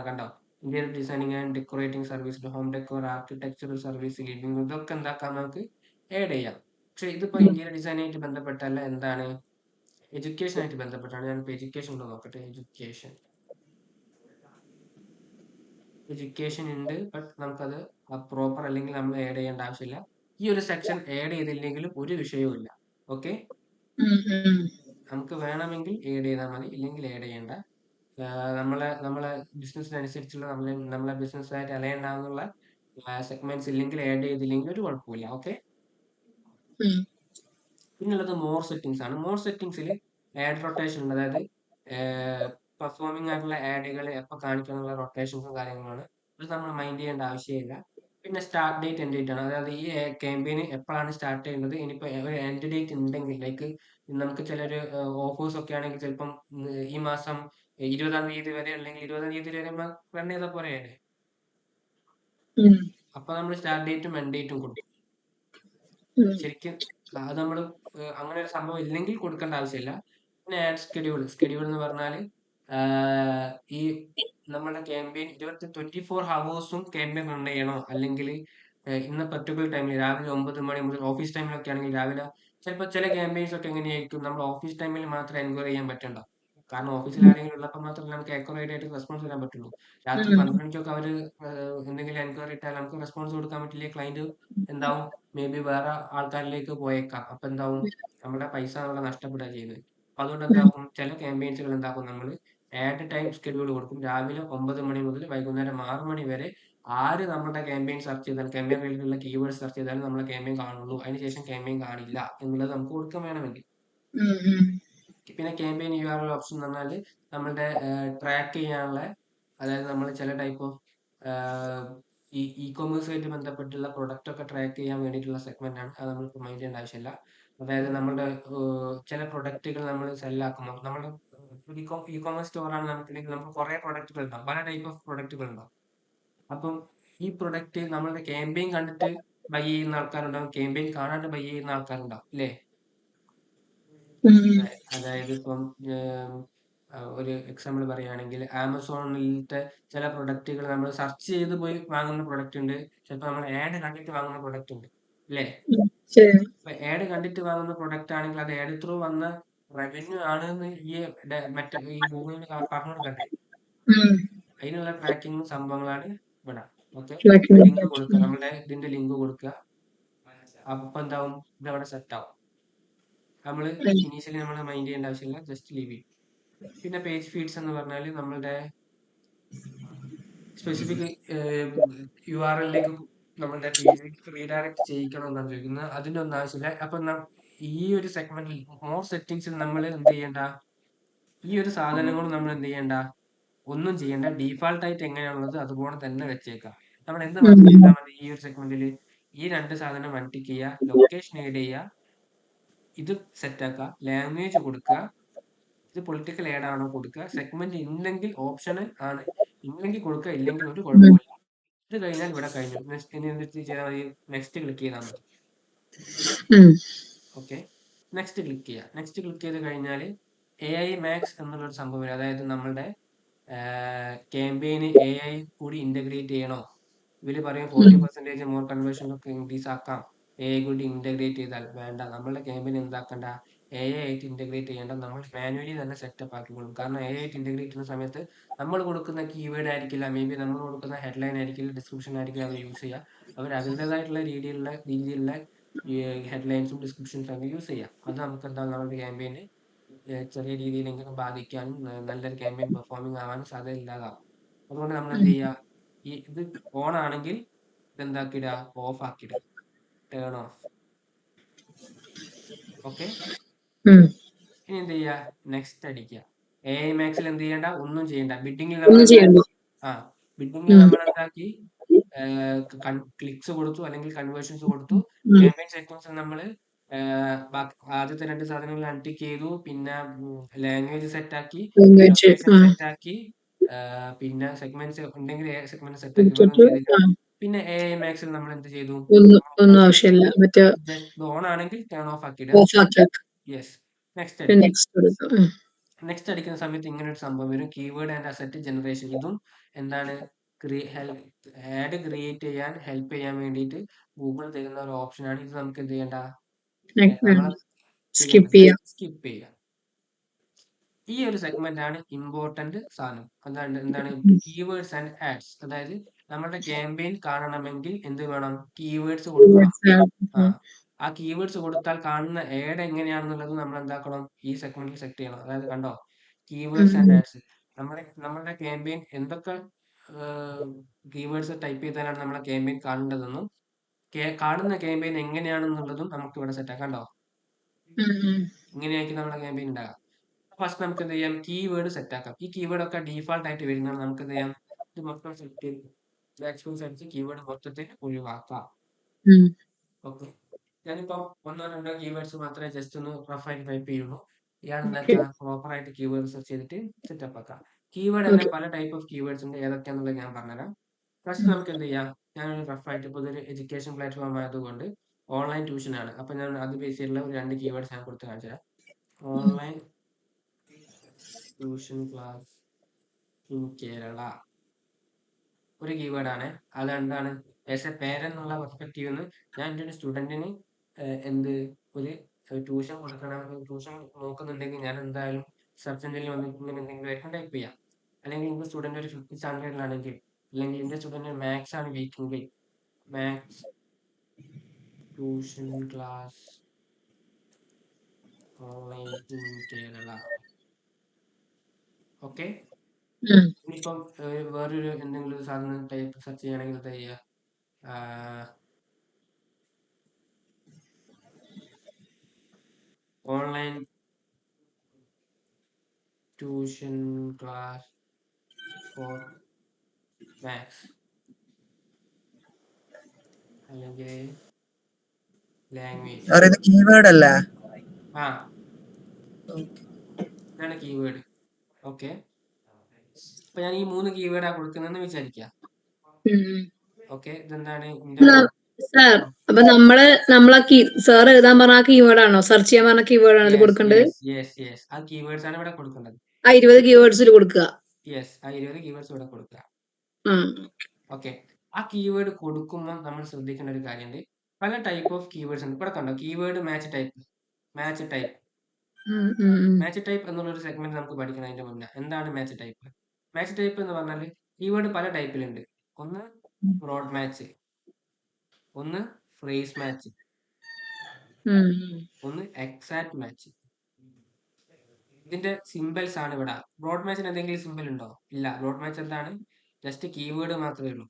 കണ്ടോ, interior designing and decorating service, home decor, architectural service, living, ഇതൊക്കെ എന്താക്കാം, നമുക്ക് ആഡ് ചെയ്യാം. പക്ഷെ ഇതിപ്പോ ഇന്റീരിയർ ഡിസൈനായിട്ട് ബന്ധപ്പെട്ടല്ല, എന്താണ്, എഡ്യൂക്കേഷൻ ആയിട്ട് ബന്ധപ്പെട്ടാണ്. ഞാനിപ്പോ എഡ്യൂക്കേഷൻ ഉണ്ടോ നോക്കട്ടെ. എഡ്യൂക്കേഷൻ ഉണ്ട്, ബട്ട് നമുക്കത് പ്രോപ്പർ അല്ലെങ്കിൽ നമ്മൾ ആഡ് ചെയ്യേണ്ട ആവശ്യമില്ല. ഈ ഒരു സെക്ഷൻ ആഡ് ചെയ്തില്ലെങ്കിലും ഒരു വിഷയവും ഇല്ല. ഓക്കെ, നമുക്ക് വേണമെങ്കിൽ ആഡ് ചെയ്താൽ മതി, ഇല്ലെങ്കിൽ ആഡ് ചെയ്യേണ്ട. നമ്മളെ ബിസിനസ്സിനനുസരിച്ചുള്ള നമ്മളെ ബിസിനസ്സായിട്ട് അലൈൻഡ് ആവുന്നുള്ള സെഗ്മെന്റ്സ് ഇല്ലെങ്കിൽ ആഡ് ചെയ്തില്ലെങ്കിൽ ഒരു കുഴപ്പമില്ല. ഓക്കെ, പിന്നുള്ളത് മോർ സെറ്റിംഗ്സ് ആണ്. മോർ സെറ്റിംഗ്സിൽ ആഡ് റൊട്ടേഷൻ ഉണ്ട്. അതായത് പെർഫോമിംഗ് ആയിട്ടുള്ള ആഡുകൾ എപ്പോൾ കാണിക്കാനുള്ള റൊട്ടേഷൻസും കാര്യങ്ങളാണ്. അത് നമ്മൾ മൈൻഡ് ചെയ്യേണ്ട ആവശ്യമില്ല. പിന്നെ സ്റ്റാർട്ട് ഡേറ്റ്, എൻഡ് ഡേറ്റ് ആണ്. അതായത് ഈ ക്യാമ്പയിന് എപ്പോഴാണ് സ്റ്റാർട്ട് ചെയ്യുന്നത്. ഇനിയിപ്പോൾ ഒരു എൻഡ് ഡേറ്റ് ഉണ്ടെങ്കിൽ, ലൈക്ക് നമുക്ക് ചിലർ ഓഫേഴ്സ് ഒക്കെ ആണെങ്കിൽ ചിലപ്പം ഈ മാസം 20-ാം തീയതി വരെ അല്ലെങ്കിൽ 20-ാം തീയതി വരെ റൺ ചെയ്താൽ പോരെയല്ലേ. അപ്പൊ നമ്മൾ സ്റ്റാർട്ട് ഡേറ്റും എൻഡ് ഡേറ്റും കൊടുക്കും. ശരിക്കും അത് നമ്മൾ അങ്ങനെ ഒരു സംഭവം ഇല്ലെങ്കിൽ കൊടുക്കേണ്ട ആവശ്യമില്ല. പിന്നെ ആഡ് സ്കെഡ്യൂൾ എന്ന് പറഞ്ഞാൽ ഈ നമ്മുടെ ക്യാമ്പയിൻ 24 ഹവേഴ്സും ക്യാമ്പയിൻ റൺ ചെയ്യണോ, അല്ലെങ്കിൽ ഇന്ന പർട്ടിക്കുലർ ടൈമിൽ രാവിലെ 9 മണി മുതൽ ഓഫീസ് ടൈമിലൊക്കെ ആണെങ്കിൽ രാവിലെ ചിലപ്പോൾ ചില ക്യാമ്പയിൻസ് ഒക്കെ എങ്ങനെയായിരിക്കും, നമ്മൾ ഓഫീസ് ടൈമിൽ മാത്രം എൻക്വയറി ചെയ്യാൻ പറ്റണ്ട. കാരണം ഓഫീസിൽ ആരെങ്കിലും ഉള്ളപ്പോൾ മാത്രമേ നമുക്ക് അക്യുറേറ്റ് ആയിട്ട് റെസ്പോൺസ് തരാൻ പറ്റുള്ളൂ. രാത്രി 12 മണിക്കൊക്കെ അവർ എന്തെങ്കിലും എൻക്വയറി ഇട്ടാൽ നമുക്ക് റെസ്പോൺസ് കൊടുക്കാൻ പറ്റില്ല. ക്ലയന്റ് എന്താവും, മേ ബി വേറെ ആൾക്കാരിലേക്ക് പോയേക്കാം. അപ്പൊ എന്താവും, നമ്മുടെ പൈസ നമ്മളെ നഷ്ടപ്പെടുക ചെയ്യുന്നത്. അപ്പൊ അതുകൊണ്ട് എന്താക്കും, ചില ക്യാമ്പയിൻസുകൾ എന്താക്കും, നമ്മൾ ആഡ് ടൈം സ്കെഡ്യൂൾ കൊടുക്കും. രാവിലെ 9 മണി മുതൽ വൈകുന്നേരം 6 മണി വരെ ആര് നമ്മുടെ ക്യാമ്പയിൻ സെർച്ച് ചെയ്താൽ, ക്യാമ്പയിൻ റിലേറ്റഡുള്ള കീവേഡ് സെർച്ച് ചെയ്താലും നമ്മളെ ക്യാമ്പയിൻ കാണുള്ളൂ. അതിനുശേഷം ക്യാമ്പയിൻ കാണില്ല എന്നുള്ളത് നമുക്ക് കൊടുക്കാൻ വേണമെങ്കിൽ. പിന്നെ ക്യാമ്പയിൻ URL ഓപ്ഷൻ എന്ന് പറഞ്ഞാൽ നമ്മളുടെ ട്രാക്ക് ചെയ്യാനുള്ള, അതായത് നമ്മൾ ചില ടൈപ്പ് ഓഫ് ഇ കൊമേഴ്സുമായിട്ട് ബന്ധപ്പെട്ടുള്ള പ്രൊഡക്റ്റ് ഒക്കെ ട്രാക്ക് ചെയ്യാൻ വേണ്ടിയിട്ടുള്ള സെഗ്മെന്റ് ആണ്. അത് നമ്മൾക്ക് മൈൻഡ് ചെയ്യേണ്ട ആവശ്യമില്ല. അതായത് നമ്മുടെ ചില പ്രൊഡക്റ്റുകൾ നമ്മൾ സെല്ലാക്കുമ്പോൾ നമ്മൾ ഇ കൊമേഴ്സ് സ്റ്റോർ ആണ് നമുക്കുണ്ടെങ്കിൽ നമുക്ക് കുറെ പ്രൊഡക്റ്റുകൾ ഉണ്ടാവും, പല ടൈപ്പ് ഓഫ് പ്രൊഡക്റ്റുകൾ ഉണ്ടാവും. അപ്പം ഈ പ്രൊഡക്റ്റ് നമ്മളുടെ ക്യാമ്പയിൻ കണ്ടിട്ട് ബൈ ചെയ്യുന്ന ആൾക്കാരുണ്ടാവും, ക്യാമ്പയിൻ കാണാണ്ട് ബൈ ചെയ്യുന്ന ആൾക്കാരുണ്ടാവും, അല്ലേ? അതായത് ഇപ്പം ഒരു എക്സാമ്പിൾ പറയുകയാണെങ്കിൽ ആമസോണിലത്തെ ചില പ്രൊഡക്റ്റുകൾ നമ്മൾ സെർച്ച് ചെയ്ത് പോയി വാങ്ങുന്ന പ്രൊഡക്റ്റ് ഉണ്ട്, ചിലപ്പോൾ നമ്മൾ ആഡ് കണ്ടിട്ട് വാങ്ങുന്ന പ്രൊഡക്റ്റ് ഉണ്ട്, അല്ലേ? അപ്പൊ ആഡ് കണ്ടിട്ട് വാങ്ങുന്ന പ്രൊഡക്റ്റ് ആണെങ്കിൽ അത് ആഡ് ത്രൂ വന്ന റവന്യൂ ആണെന്ന് മറ്റേ ഈ ഗൂഗിളിന് പറഞ്ഞു കൊടുക്കണ്ടേ? അതിനുള്ള ട്രാക്കിംഗ് സംഭവങ്ങളാണ് ഇവിടെ. ഓക്കെ, ലിങ്ക് കൊടുക്കുക, നമ്മുടെ ഇതിന്റെ ലിങ്ക് കൊടുക്കുക. അപ്പൊ എന്താവും, ഇതവിടെ സെറ്റ് ആവും. നമ്മൾ ഇനീഷ്യലി നമ്മൾ മൈൻഡ് ചെയ്യേണ്ട ആവശ്യമില്ല, ജസ്റ്റ് ലീവ് ഇറ്റ്. പിന്നെ പേജ് ഫീഡ്സ് എന്ന് പറഞ്ഞാൽ നമ്മളുടെ സ്പെസിഫിക് URL-ലേക്ക് നമ്മളുടെ പേജിലേക്ക് റീഡയറക്ട് ചെയ്യിക്കണം എന്നാണ് ചോദിക്കുന്നത്. അതിന്റെ ഒന്നും ആവശ്യമില്ല. അപ്പൊ ഈ ഒരു സെഗ്മെന്റിൽ മോർ സെറ്റിംഗ്സിൽ നമ്മൾ എന്ത് ചെയ്യേണ്ട, ഈ ഒരു സാധനങ്ങൾ നമ്മൾ എന്ത് ചെയ്യേണ്ട, ഒന്നും ചെയ്യേണ്ട. ഡീഫാൾട്ട് ആയിട്ട് എങ്ങനെയാണുള്ളത് അതുപോലെ തന്നെ വെച്ചേക്കാം. നമ്മൾ എന്ത് മാത്രം ചെയ്താൽ മതി ഈ ഒരു സെഗ്മെന്റിൽ? ഈ 2 സാധനം അൺടിക്ക് ചെയ്യുക, ലൊക്കേഷൻ ആഡ് ചെയ്യുക, ഇത് സെറ്റ് ആക്കുക, ലാംഗ്വേജ് കൊടുക്കുക, ഇത് പൊളിറ്റിക്കൽ ആഡ് ആണോ കൊടുക്കുക, സെഗ്മെന്റ് ഇല്ലെങ്കിൽ ഓപ്ഷണൽ ആണ്, ഇല്ലെങ്കിൽ കൊടുക്കുക, ഇല്ലെങ്കിൽ ഒരു കുഴപ്പമില്ല. ഇത് കഴിഞ്ഞാൽ ഇവിടെ കഴിഞ്ഞു. നെക്സ്റ്റ് ക്ലിക്ക് ചെയ്താൽ മതി. ഓക്കെ, നെക്സ്റ്റ് ക്ലിക്ക് ചെയ്യുക. നെക്സ്റ്റ് ക്ലിക്ക് ചെയ്ത് കഴിഞ്ഞാൽ AI Max എന്നുള്ളൊരു സംഭവം വരും. അതായത് നമ്മളുടെ ക്യാമ്പയിന് AI കൂടി ഇന്റഗ്രേറ്റ് ചെയ്യണോ? ഇവര് പറയും 40% മോർ കൺവേർഷൻ ഒക്കെ ഇൻക്രീസ് ആക്കാം AI കൂടി ഇന്റഗ്രേറ്റ് ചെയ്താൽ. വേണ്ട, നമ്മളുടെ ക്യാമ്പയിൻ എന്താക്കണ്ട, AI ആയിട്ട് ഇന്റഗ്രേറ്റ് ചെയ്യേണ്ട, നമ്മൾ മാനുവലി തന്നെ സെറ്റപ്പ് ആക്കിക്കൊള്ളും. കാരണം AI ആയിട്ട് ഇന്റഗ്രേറ്റ് ചെയ്യുന്ന സമയത്ത് നമ്മൾ കൊടുക്കുന്ന കീവേഡ് ആയിരിക്കില്ല, മേ ബി നമ്മൾ കൊടുക്കുന്ന ഹെഡ്ലൈൻ ആയിരിക്കില്ല, ഡിസ്ക്രിപ്ഷൻ ആയിരിക്കില്ല അവർ യൂസ് ചെയ്യുക. അവർ അവരുടേതായിട്ടുള്ള രീതിയിലുള്ള ഹെഡ്ലൈൻസും ഡിസ്ക്രിപ്ഷൻസും ഒക്കെ യൂസ് ചെയ്യാം. അത് നമുക്ക് എന്താ, നമ്മുടെ ക്യാമ്പയിന് ചെറിയ രീതിയിലെങ്കിലും ബാധിക്കാനും നല്ലൊരു ക്യാമ്പയിൻ പെർഫോമിംഗ് ആവാനും സാധ്യത ഇല്ലാതാവും. അതുകൊണ്ട് നമ്മൾ എന്ത് ചെയ്യുക, ഇത് ഓൺ ആണെങ്കിൽ ഇതെന്താക്കിടുക, ഓഫ് ആക്കിടുക, ടേൺ ഓഫ്. ഓക്കെ, ഇനി എന്ത് ചെയ്യുക, നെക്സ്റ്റ് അടിക്കുക. AI Maxൽ എന്ത് ചെയ്യണ്ട, ഒന്നും ചെയ്യണ്ട. ബിഡിങ്ങിൽ നമ്മൾ എന്താക്കി, ക്ലിക്സ് കൊടുത്തു അല്ലെങ്കിൽ കൺവേർഷൻസ് കൊടുത്തു. ക്യാമ്പയിൻ സെറ്റിംഗ്സ് നമ്മൾ ആദ്യത്തെ 2 സാധനങ്ങൾ അൺടിക്ക് ചെയ്തു. പിന്നെ ലാംഗ്വേജ് സെറ്റ് ആക്കി, ലൊക്കേഷൻ സെറ്റ് ആക്കി, പിന്നെ സെഗ്മെന്റ്സ് ഉണ്ടെങ്കിൽ സെഗ്മെന്റ് സെറ്റ് ആക്കി. വേറെ ചെയ്തില്ല. പിന്നെ AI Maxൽ നമ്മൾ എന്ത് ചെയ്തു, ഒന്നും ആവശ്യമില്ല, മറ്റേ ജസ്റ്റ് ഓൺ ആണെങ്കിൽ ടേൺ ഓഫ് ആക്കിയിടുക. യെസ്, നെക്സ്റ്റ് അടിക്കുക. നെക്സ്റ്റ് അടിക്കുന്ന സമയത്ത് ഇങ്ങനെ ഒരു സംഭവം വരും, കീവേഡ് ആൻഡ് അസറ്റ് ജനറേഷൻ. ഇതും എന്താണ്, ആഡ് ക്രിയേറ്റ് ചെയ്യാൻ ഹെൽപ്പ് ചെയ്യാൻ വേണ്ടിയിട്ട് ഗൂഗിൾ തരുന്ന ഒരു ഓപ്ഷനാണ്. ഇത് നമുക്ക് എന്ത് ചെയ്യണ്ട, സ്കിപ്പ് ചെയ്യാം. ഈ ഒരു സെഗ്മെന്റ് ആണ് ഇമ്പോർട്ടന്റ് സാധനം. എന്താണ് കീവേഡ്സ് ആൻഡ് ആഡ്സ്. അതായത് നമ്മുടെ ക്യാമ്പയിൻ കാണണമെങ്കിൽ എന്ത് വേണം, കീവേഡ്സ് കൊടുക്കണം. ആ കീവേഡ്സ് കൊടുത്താൽ കാണുന്ന ആഡ് എങ്ങനെയാണെന്നുള്ളത് നമ്മൾ എന്താക്കണം, ഈ സെഗ്മെന്റിൽ സെറ്റ് ചെയ്യണം. അതായത് കണ്ടോ, കീവേഡ്സ് ആൻഡ് ആഡ്സ്. നമ്മുടെ ക്യാമ്പയിൻ എന്തൊക്കെ കീവേഡ്സ് ടൈപ്പ് ചെയ്താലാണ് നമ്മളെ ക്യാമ്പയിൻ കാണേണ്ടതെന്നും കാണുന്ന ക്യാമ്പയിൻ എങ്ങനെയാണെന്നുള്ളതും നമുക്ക് ഇവിടെ സെറ്റ് ആക്കാം. കണ്ടോ, ഇങ്ങനെയായിരിക്കും നമ്മുടെ ക്യാമ്പയിൻ ഉണ്ടാകാം. ഫസ്റ്റ് നമുക്ക് എന്ത് ചെയ്യാം, കീവേഡ് സെറ്റ് ആക്കാം. ഈ കീവേഡ് ഒക്കെ ഡീഫാൾട്ട് ആയിട്ട് വരുന്നതാണ്. നമുക്ക് എന്ത് ചെയ്യാം, ഇത് മൊത്തം സെറ്റ് ചെയ്ത് മാക്സിമം സെറ്റ് കീവേഡ് മൊത്തത്തിൽ ഒഴിവാക്കാം. ഓക്കെ, ഞാനിപ്പോ 1-2 കീവേഡ്സ് മാത്രമേ ജസ്റ്റ് ഒന്ന് റഫ് ആയിട്ട് ടൈപ്പ് ചെയ്യുള്ളൂ. ഇയാൾ എന്താക്കുക, പ്രോപ്പർ ആയിട്ട് കീവേഡ് സെർച്ച് ചെയ്തിട്ട് സെറ്റപ്പ് ആക്കാം. കീവേഡ് തന്നെ പല ടൈപ്പ് ഓഫ് കീവേഡ്സ് ഉണ്ട്, ഏതൊക്കെയാണെന്നുള്ളത് ഞാൻ പറഞ്ഞുതരാം. ഫസ്റ്റ് നമുക്ക് എന്ത് ചെയ്യാം, ഞാനൊരു റഫ് ആയിട്ട് ഇപ്പോൾ ഇതൊരു എഡ്യൂക്കേഷൻ പ്ലാറ്റ്ഫോം ആയതുകൊണ്ട് ഓൺലൈൻ ട്യൂഷൻ ആണ്. അപ്പൊ ഞാൻ അത് ബേസ് ചെയ്തിട്ടുള്ള ഒരു 2 കീവേഡ്സ് ഞാൻ കൊടുത്ത് കാണിച്ചു തരാം. Online tuition class in Kerala ഒരു കീവേഡാണ്. അതെന്താണ്, ആസ് എ പേരന്റ് എന്നുള്ള പെർസ്പെക്റ്റീവ് നിന്ന് ഞാൻ എൻ്റെ ഒരു സ്റ്റുഡൻറ്റിന് ഒരു ട്യൂഷൻ കൊടുക്കണം, ട്യൂഷൻ നോക്കുന്നുണ്ടെങ്കിൽ ഞാൻ എന്തായാലും സെർച്ച് എഞ്ചിനിൽ വന്നിട്ടുണ്ടെങ്കിൽ എന്തെങ്കിലും ടൈപ്പ് ചെയ്യാം. അല്ലെങ്കിൽ എൻ്റെ സ്റ്റുഡൻറ്റ് ഒരു 5th സ്റ്റാൻഡേർഡിലാണെങ്കിൽ, അല്ലെങ്കിൽ എൻ്റെ സ്റ്റുഡൻറ്റ് മാത്സ് ആണ് വീക്കെങ്കിൽ maths tuition class online in Kerala. Okay, ഇനിയിപ്പം വേറൊരു എന്തെങ്കിലും ഒരു സാധനം ടൈപ്പ് സെർച്ച് ചെയ്യണമെങ്കിൽ എന്താ ചെയ്യുക, online tuition class for maths അല്ലെങ്കിൽ ലാംഗ്വേജ്. ഇത് കീവേഡ് അല്ലേ? ആ, ഇതാണ് കീവേഡ്. ഓക്കെ, അപ്പൊ ഞാൻ ഈ 3 കീവേഡാ കൊടുക്കുന്നതെന്ന് വിചാരിക്കുക. ഓക്കെ, ഇതെന്താണ് സാർ അപ്പൊ നമ്മളാ സാർ എഴുതാൻ പറഞ്ഞ ആ കീവേഡ് ആണോ, സെർച്ച് ചെയ്യാൻ പറഞ്ഞ കീവേഡ് ആണ് കൊടുക്കേണ്ടത്? ആ കീവേഡ്സ് ആണ് ഇവിടെ കൊടുക്കേണ്ടത്. ആ 20 കീവേഡ്സിൽ കൊടുക്കുക. ആ 20 കീവേഡ്സ് ഇവിടെ കൊടുക്കുക. ആ, ഓക്കെ, ആ കീവേഡ് കൊടുക്കുമ്പോൾ നമ്മൾ ശ്രദ്ധിക്കേണ്ട ഒരു കാര്യമുണ്ട്. പല ടൈപ്പ് ഓഫ് കീവേഡ്സ് ഉണ്ട്. ഇവിടെ കണ്ടോ, keyword match type match type എന്നുള്ള ഒരു സെഗ്മെന്റ് നമുക്ക് പഠിക്കണം. അതിന്റെ മുന്നേ എന്താണ് മാച്ച് ടൈപ്പ്? മാച്ച് ടൈപ്പ് എന്ന് പറഞ്ഞാൽ കീവേഡ് പല ടൈപ്പിലുണ്ട്. ഒന്ന് ബ്രോഡ് മാച്ച്, ഒന്ന് ഫ്രേസ് മാച്ച്, ഒന്ന് എക്സാക്ട് മാച്ച്. ഇതിന്റെ സിമ്പിൾസ് ആണ് ഇവിടെ. ബ്രോഡ് മാച്ചിന് എന്തെങ്കിലും സിമ്പിൾ ഉണ്ടോ? ഇല്ല. ബ്രോഡ് മാച്ച് എന്താണ്? ജസ്റ്റ് കീവേഡ് മാത്രമേ ഉള്ളൂ.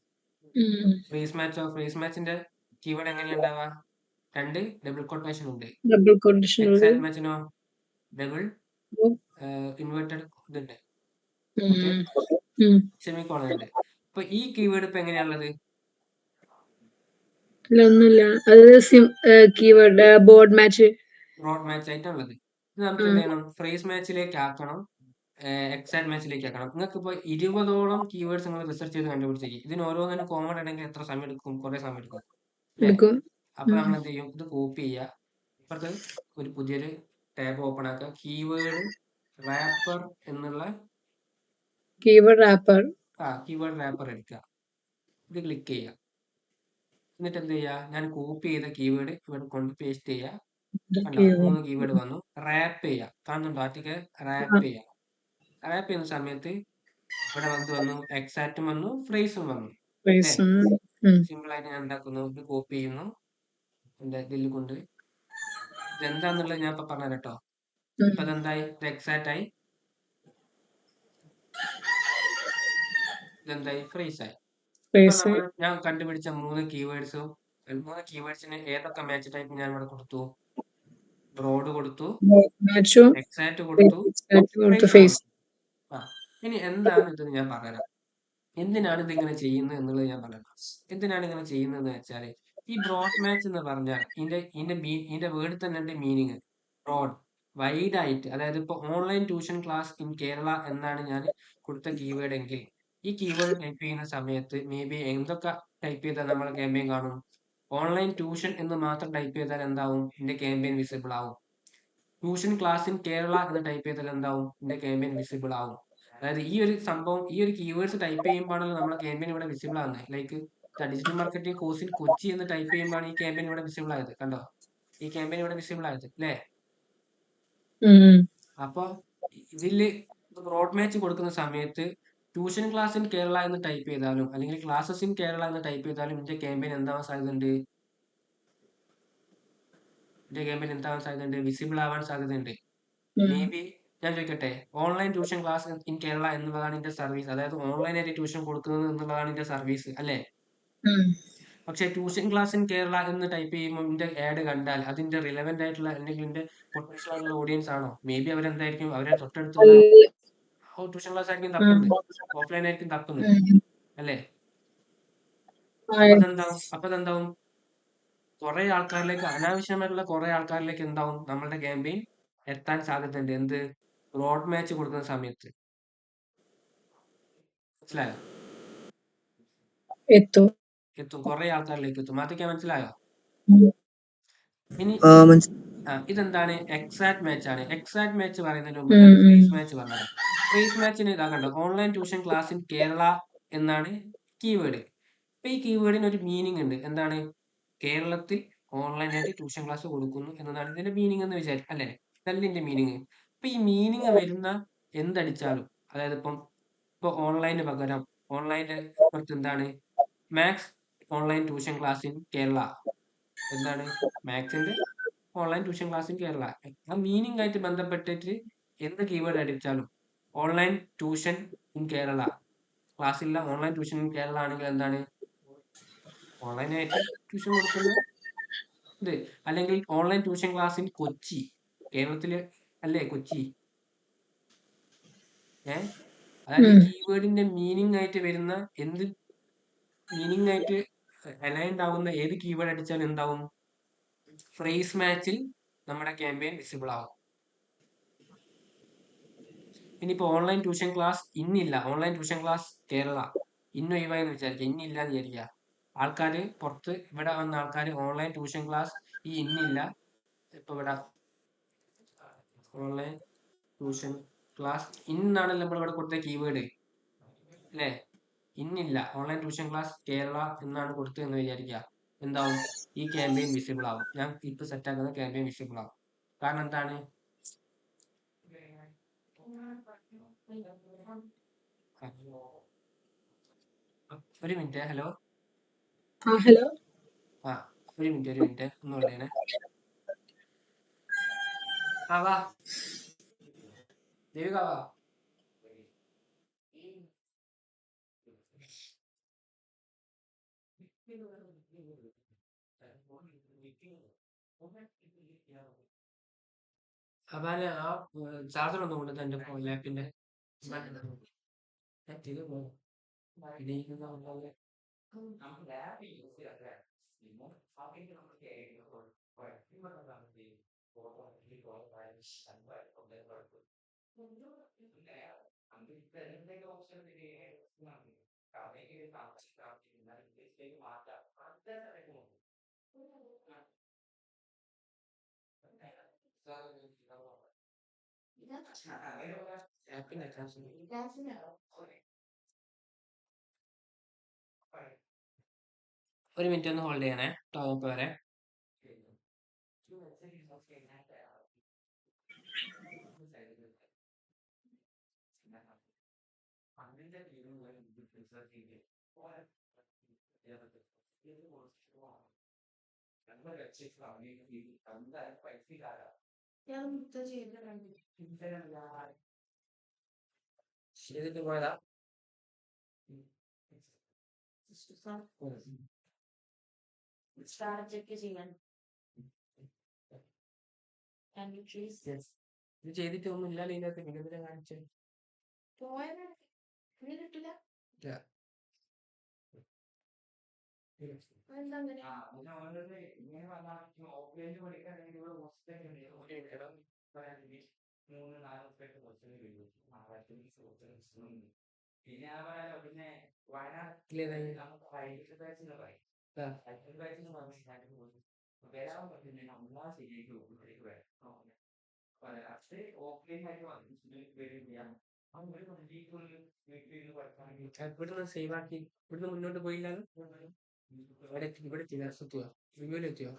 ഫ്രേസ് മാച്ചിന്റെ കീവേഡ് എങ്ങനെയുണ്ടാവുക? 2 ഡബിൾ കൊട്ടേഷൻ ഉണ്ട്. എക്സാക്ട് മാച്ചിനോ ഡബിൾ ഇൻവേർട്ടഡ് ഇതുണ്ട്, സെമിക്കോളൻ ഉണ്ട്. അപ്പൊ ഈ കീവേഡ് ഇപ്പൊ എങ്ങനെയാണുള്ളത്? ഒന്നുമില്ല, അത് കീവേഡ് ബ്രോഡ് മാച്ച് ആയിട്ടുള്ളത്. ഇത് നമുക്ക് എന്ത് ചെയ്യണം? ഫ്രേസ് മാച്ചിലേക്ക് ആക്കണം, എക്സാക്ട് മാച്ചിലേക്ക് ആക്കണം. നിങ്ങൾക്ക് ഇപ്പൊ 20ഓളം കീവേഡ്സ് നിങ്ങൾ റിസർച്ച് ചെയ്ത് കണ്ടുപിടിച്ചേക്കും. ഇതിന് ഓരോന്നിനും കോമൺ ആണെങ്കിൽ എത്ര സമയം എടുക്കും? കുറെ സമയം എടുക്കും അല്ലേ? അപ്പൊ നമ്മൾ എന്ത് ചെയ്യും? ഇത് കോപ്പി ചെയ്യുക, ഇപ്പുറത്ത് ഒരു പുതിയൊരു ടാബ് ഓപ്പൺ ആക്കുക, കീവേഡ് റാപ്പർ എന്നുള്ള കീവേഡ് റാപ്പർ എടുക്കുക, ഇത് ക്ലിക്ക് ചെയ്യുക. എന്നിട്ട് എന്ത് ചെയ്യുക? ഞാൻ കോപ്പി ചെയ്ത കീവേഡ് ഇവിടെ കൊണ്ട് പേസ്റ്റ് ചെയ്യുക. കണ്ടോ, 3 കീവേഡ് വന്നു. റാപ്പ് ചെയ്യുക, കാണുന്നുണ്ടോ? ആർട്ടിക്കൽ റാപ്പ് ചെയ്യുക. റാപ്പ് ചെയ്യുന്ന സമയത്ത് ഇവിടെ വന്നു എക്സാക്റ്റും വന്നു, ഫ്രേസും വന്നു. സിമ്പിൾ ആയിട്ട് ഞാൻ ഉണ്ടാക്കുന്നു. ഇത് കോപ്പി ചെയ്യുന്നു, എന്റെ ഇതിൽ കൊണ്ട്. ഇതെന്താന്നുള്ളത് ഞാൻ ഇപ്പൊ പറഞ്ഞു കേട്ടോ. ഇപ്പൊ ഇതെന്തായി? ഇത് എക്സാക്റ്റ് ആയി, ഇതെന്തായി? ഫ്രേസ് ആയി. ഇപ്പൊ ഞാൻ കണ്ടുപിടിച്ച 3 കീവേഡ്സിന് ഏതൊക്കെ മാച്ച് ടൈപ്പ് ഞാൻ ഇവിടെ കൊടുത്തു? ബ്രോഡ് കൊടുത്തു, എക്സാക്റ്റ് കൊടുത്തു, ഫ്രേസ്. ഇനി എന്താണ് ഇത് ഞാൻ പറയാം. എന്തിനാണ് ഇതിങ്ങനെ ചെയ്യുന്നത് എന്നുള്ളത് ഞാൻ പറയാം. എന്തിനാണ് ഇങ്ങനെ ചെയ്യുന്നത് വെച്ചാൽ, ഈ ബ്രോഡ് മാച്ച് എന്ന് പറഞ്ഞാൽ ഇതിന്റെ വേർഡ് തന്നെ ഉണ്ട് മീനിങ്. ബ്രോഡ്, വൈഡ് ആയിട്ട്. അതായത് ഇപ്പൊ online tuition class in Kerala എന്നാണ് ഞാൻ കൊടുത്ത കീവേഡ് എങ്കിൽ, ഈ കീവേഡ് ടൈപ്പ് ചെയ്യുന്ന സമയത്ത് മേ ബി എന്തൊക്കെ ടൈപ്പ് ചെയ്താൽ നമ്മളെ ക്യാമ്പയിൻ കാണും? ഓൺലൈൻ ട്യൂഷൻ എന്ന് മാത്രം ടൈപ്പ് ചെയ്താൽ എന്താവും? എന്റെ ക്യാമ്പയിൻ വിസിബിൾ ആവും. ട്യൂഷൻ ക്ലാസ് ഇൻ കേരള എന്ന് ടൈപ്പ് ചെയ്താൽ എന്താവും? എന്റെ ക്യാമ്പയിൻ വിസിബിൾ ആവും. അതായത് ഈ ഒരു സംഭവം, ഈ ഒരു കീവേഡ്സ് ടൈപ്പ് ചെയ്യുമ്പോഴാണല്ലോ നമ്മുടെ ക്യാമ്പയിൻ ഇവിടെ വിസിബിൾ ആവുന്നത്. Like digital marketing course in Kochi എന്ന് ടൈപ്പ് ചെയ്യുമ്പോഴാണ് ഈ ക്യാമ്പയിൻ ഇവിടെ വിസിബിൾ ആയത്. കണ്ടോ, ഈ ക്യാമ്പയിൻ ഇവിടെ വിസിബിൾ ആയത് അല്ലേ? അപ്പൊ ഇതില് ബ്രോഡ് മാച്ച് കൊടുക്കുന്ന സമയത്ത് ട്യൂഷൻ ക്ലാസ് ഇൻ കേരള എന്ന് ടൈപ്പ് ചെയ്താലും അല്ലെങ്കിൽ ക്ലാസ്സസ് ഇൻ കേരള എന്ന് ടൈപ്പ് ചെയ്താലും എന്റെ ക്യാമ്പയിൻ എന്താവാൻ സാധ്യതയുണ്ട്? വിസിബിൾ ആവാൻ സാധ്യതയുണ്ട്. മേ ബി ഞാൻ ചോദിക്കട്ടെ, online tuition class in Kerala എന്നുള്ളതാണ് എന്റെ സർവീസ്. അതായത് ഓൺലൈനായിട്ട് ട്യൂഷൻ കൊടുക്കുന്നത് എന്നുള്ളതാണ് എന്റെ സർവീസ് അല്ലേ? പക്ഷെ ട്യൂഷൻ ക്ലാസ് ഇൻ കേരള എന്ന് ടൈപ്പ് ചെയ്യുമ്പോൾ എന്റെ ആഡ് കണ്ടാൽ അതിന്റെ റിലവന്റ് ആയിട്ടുള്ള അല്ലെങ്കിൽ എന്റെ പൊട്ടൻഷ്യൽ ആയിട്ടുള്ള ഓഡിയൻസ് ആണോ? മേ ബി അവരെന്തായിരിക്കും? അവരെ തൊട്ടടുത്തുള്ള ട്യൂഷൻ ക്ലാസ് ആയിരിക്കും തപ്പുന്നത്, ഓഫ്ലൈൻ ആയിരിക്കും തപ്പുന്നത് അല്ലേ? അപ്പൊ അതെന്താവും? കുറെ ആൾക്കാരിലേക്ക്, അനാവശ്യമായിട്ടുള്ള കുറെ ആൾക്കാരിലേക്ക് എന്താവും? നമ്മളുടെ ക്യാമ്പയിൻ എത്താൻ സാധ്യതയുണ്ട്. എന്ത്? ബ്രോഡ് മാച്ച് കൊടുക്കുന്ന സമയത്ത്. മനസ്സിലായോ? എത്തും, കുറെ ആൾക്കാരിലേക്ക് എത്തും. അതൊക്കെ മനസ്സിലായോ? ഇനി ഇതെന്താണ്? എക്സാക്ട് മാച്ച് ആണ്. എക്സാക്ട് മാച്ച് പറയുന്നതിന് മുമ്പ് ഞാൻ ഫ്രേസ് മാച്ച് പറഞ്ഞത്. ഫ്രേസ് മാച്ചിന് ഇതാ കണ്ടോ, online tuition class in Kerala എന്നാണ് കീവേഡ്. അപ്പൊ ഈ കീവേഡിന് ഒരു മീനിങ് ഉണ്ട്. എന്താണ്? കേരളത്തിൽ ഓൺലൈനായിട്ട് ട്യൂഷൻ ക്ലാസ് കൊടുക്കുന്നു എന്നതാണ് ഇതിന്റെ മീനിങ് എന്ന് വിചാരിക്കും അല്ലെ? ഇതല്ല ഇതിന്റെ മീനിങ്. അപ്പൊ ഈ മീനിങ് വരുന്ന എന്തടിച്ചാലും, അതായത് ഇപ്പൊ ഓൺലൈന് പകരം ഓൺലൈൻ്റെ പുറത്ത് എന്താണ്? Maths online tuition class in Kerala. എന്താണ്? മാത്സിന്റെ online tuition class in Kerala. ആ മീനിങ് ആയിട്ട് ബന്ധപ്പെട്ടിട്ട് എന്ത് കീവേഡ് അടിച്ചാലും, ഓൺലൈൻ ട്യൂഷൻ ഇൻ കേരള ക്ലാസ്സില്ല, ഓൺലൈൻ ട്യൂഷൻ ഇൻ കേരള ആണെങ്കിൽ എന്താണ്? ഓൺലൈനായിട്ട് ട്യൂഷൻ കൊടുക്കുന്ന ഇത്. അല്ലെങ്കിൽ online tuition class in Kochi, കേരളത്തില് അല്ലേ കൊച്ചി? അതായത് കീവേഡിന്റെ മീനിങ് ആയിട്ട് വരുന്ന എന്ത് മീനിങ് ആയിട്ട് അലൈൻഡ് ആവുന്ന ഏത് കീവേഡ് അടിച്ചാലും എന്താവും, ഫ്രേസ് മാച്ചിൽ നമ്മുടെ ക്യാമ്പയിൻ വിസിബിൾ ആവും. ഇനിയിപ്പോ ഓൺലൈൻ ട്യൂഷൻ ക്ലാസ് ഇന്നില്ല, ഓൺലൈൻ ട്യൂഷൻ ക്ലാസ് കേരള ഇന്ന് ഒഴിവായെന്ന് വിചാരിക്കുക, ഇന്നില്ല എന്ന് വിചാരിക്കുക. ആൾക്കാർ പുറത്ത് ഇവിടെ വന്ന ആൾക്കാർ ഓൺലൈൻ ട്യൂഷൻ ക്ലാസ് ഈ ഇന്നില്ല, ഇപ്പൊ ഇവിടെ ഓൺലൈൻ ട്യൂഷൻ ക്ലാസ് ഇന്നാണല്ലോ നമ്മൾ ഇവിടെ കൊടുത്ത കീവേഡ് അല്ലേ, ഇന്നില്ല ഓൺലൈൻ ട്യൂഷൻ ക്ലാസ് കേരള എന്നാണ് കൊടുത്തതെന്ന് വിചാരിക്കുക, എന്താവും, ഈ ക്യാമ്പയിൻ വിസിബിൾ ആവും. ഞാൻ ഇപ്പൊ സെറ്റ് ആക്കുന്ന ക്യാമ്പയിൻ വിസിബിൾ ആവും. കാരണം എന്താണ്, ഒരു മിനിറ്റ്, ഹലോ ഹലോ ഒരു മിനിറ്റ് ഒന്ന് പറയണേ. വാ ദേവിക വാ. അപ്പാല് ആ ചാർജർ ഒന്ന് കൊണ്ടു എന്റെ ലാപ്പിന്റെ ആപ്പിന്റെ ഒരു മിനിറ്റ് ഒന്ന് ഹോൾഡ് ചെയ്യണേ, ടോപ്പ് വരെ. ചെയ്തിട്ട് പോയതാ. ചെക്ക് ചെയ്യാൻ ഇത് ചെയ്തിട്ട് ഒന്നും ഇല്ലല്ലോ ഇതിനകത്ത്, പിന്നെ എന്തിനാ കാണിച്ചേ? പോയതാണ് കിട്ടില്ല. ഇവിടുന്ന് സേവ് ആക്കി ഇവിടുന്ന് മുന്നോട്ട് പോയില്ലാന്ന് ഇവിടെ എത്തിയോ, റിവ്യൂല് എത്തിയോ?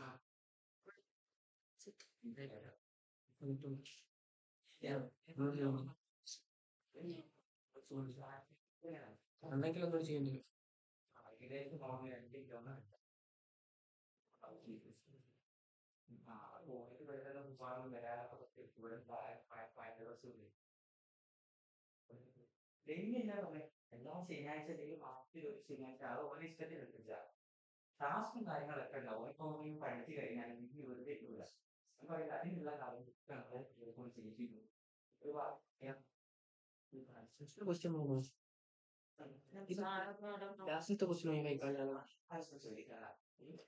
എന്തെങ്കിലും ഒന്നും ചെയ്യുന്നില്ല. എല്ലാ ശനിയാഴ്ച ടാസ്കും കാര്യങ്ങളൊക്കെ ഉണ്ടാവും. ഇപ്പൊ പഠിച്ചു കഴിഞ്ഞാൽ എനിക്ക് വെറുതെ ഇല്ല, അതിനുള്ള ലാസ്റ്റത്തെ ക്വസ്റ്റ്യൻ ഒഴിവായിക്കാണ്.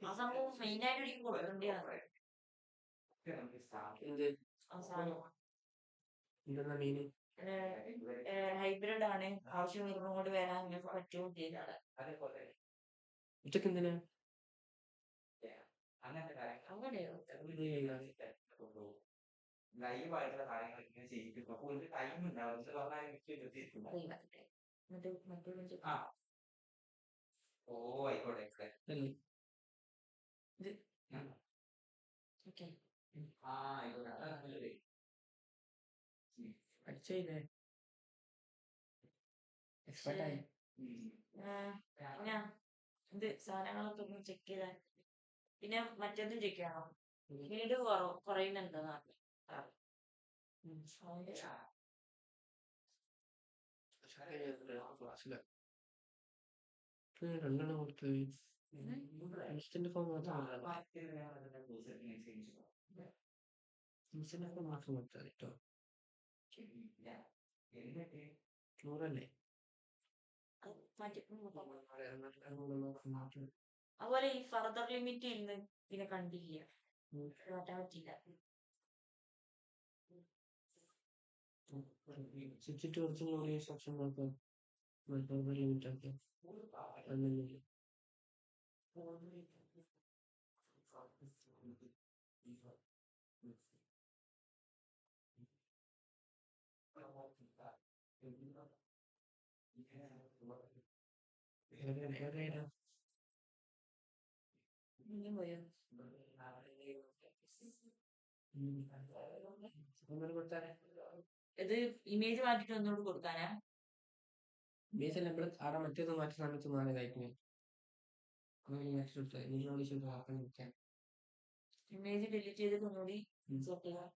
ആ സംഭവം മെയിനായിട്ട് എനിക്ക് കൊടുക്കേണ്ടതാണ്. എന്ത് എന്തെന്നാ മീന്? ഹൈബ്രിഡ് ആണ്, ആവശ്യം വരുമ്പോൾ കൊണ്ട് വരാൻ നിങ്ങൾക്ക് പറ്റുമോ ചെയ്താണ്. ഉച്ചക്ക് എന്തിനാ അങ്ങനെയോ? ലൈവായിട്ടുള്ള കാര്യങ്ങൾ ഇങ്ങനെ ചെയ്യിക്കും. അപ്പൊ ഒരു ടൈം ഉണ്ടാവും. ഓ ആയിക്കോട്ടെ. ആയിക്കോട്ടെ. പഠിച്ചേ എക്സ്പെർട്ടായി. പിന്നെ ഇത് സാധനങ്ങളൊക്കെ ഒന്ന് ചെക്ക് ചെയ്താൽ പിന്നെ മറ്റേതും ചെക്ക് ചെയ്യണം. വീട് കുറയുന്നുണ്ട് ക്ലാസ്സില് രണ്ടെണ്ണം കൊടുത്ത് ഇൻസ്റ്റന്റ് ഫോം മാത്രം കൊടുത്താൽ കേട്ടോ. 100 മറ്റേ അതുപോലെ ഈ ഫർദർ ലിമിറ്റ് ഇന്ന് പിന്നെ കണ്ടില്ല, മാറ്റാൻ പറ്റില്ല. സ്വിച്ചിട്ട് കുറച്ചും സെക്ഷൻ നോക്കാം. ലിമിറ്റ് ആക്കി അങ്ങനെ ഇനിയും പോയോ? ഇത് ഇമേജ് മാറ്റിട്ട് ഒന്നുകൂടി കൊടുക്കാനാ? ബേസ് നമ്മൾ ആടെ മറ്റേത് മാറ്റി സമയത്ത് നാളെ കഴിക്കുന്നത് ഇമേജ് ഡിലീറ്റ് ചെയ്തിട്ട് ഒന്നുകൂടി സെറ്റ് ചെയ്യാം.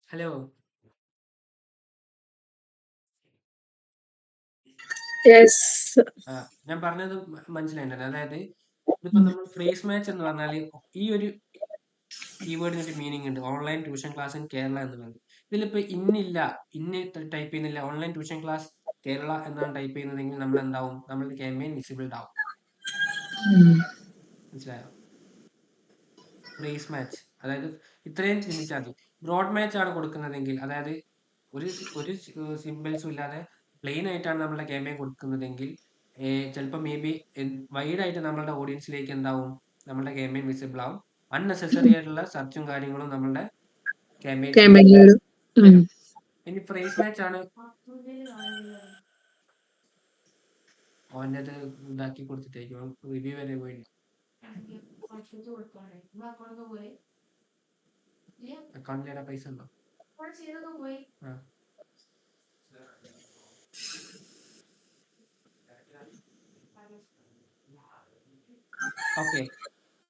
ഹലോ, ഞാൻ പറഞ്ഞത് മനസ്സിലായില്ലേ? അതായത് ഇതിപ്പോ നമ്മൾ ഫ്രേസ് മാച്ച് എന്ന് പറഞ്ഞാൽ ഈ ഒരു കീവേഡിന് ഒരു മീനിങ് ഉണ്ട്. Online tuition class in Kerala എന്ന് പറയുന്നത്. ഇതിലിപ്പോ ഇന്ന് ടൈപ്പ് ചെയ്യുന്നില്ല, ഓൺലൈൻ ട്യൂഷൻ ക്ലാസ് കേരള എന്നാണ് ടൈപ്പ് ചെയ്യുന്നതെങ്കിൽ നമ്മൾ എന്താവും? നമ്മളുടെ ക്യാമ്പയിൻ വിസിബിൾഡ് ആവും. മനസ്സിലായോ? ഫ്രേസ് മാച്ച് അതായത് ഇത്രയും ചിന്തിച്ചാൽ മതി. ബ്രോഡ് മാച്ച് ആണ് കൊടുക്കുന്നതെങ്കിൽ, അതായത് ഒരു സിമ്പിൾസും ഇല്ലാതെ പ്ലെയിൻ ആയിട്ടാണ് നമ്മളുടെ ക്യാമ്പയിൻ കൊടുക്കുന്നതെങ്കിൽ ചിലപ്പോൾ മേ ബി വൈഡ് ആയിട്ട് നമ്മളുടെ ഓഡിയൻസിലേക്ക് എന്താവും? നമ്മളുടെ ക്യാമ്പയിൻ വിസിബിൾ ആവും. അൺനെസസറി ആയിട്ടുള്ള സെർച്ചും കാര്യങ്ങളും നമ്മളുടെ ക്യാമ്പയിൻ വരും. ഇനി ഫ്രേസ് മാച്ച് ആണ് അവൻ്റെ ഇതാക്കി കൊടുത്തിട്ടായിരിക്കും റിവ്യൂ വരെ പോയി. അക്കൗണ്ടിലേടെ പൈസ ഉണ്ടോ? ഓക്കെ.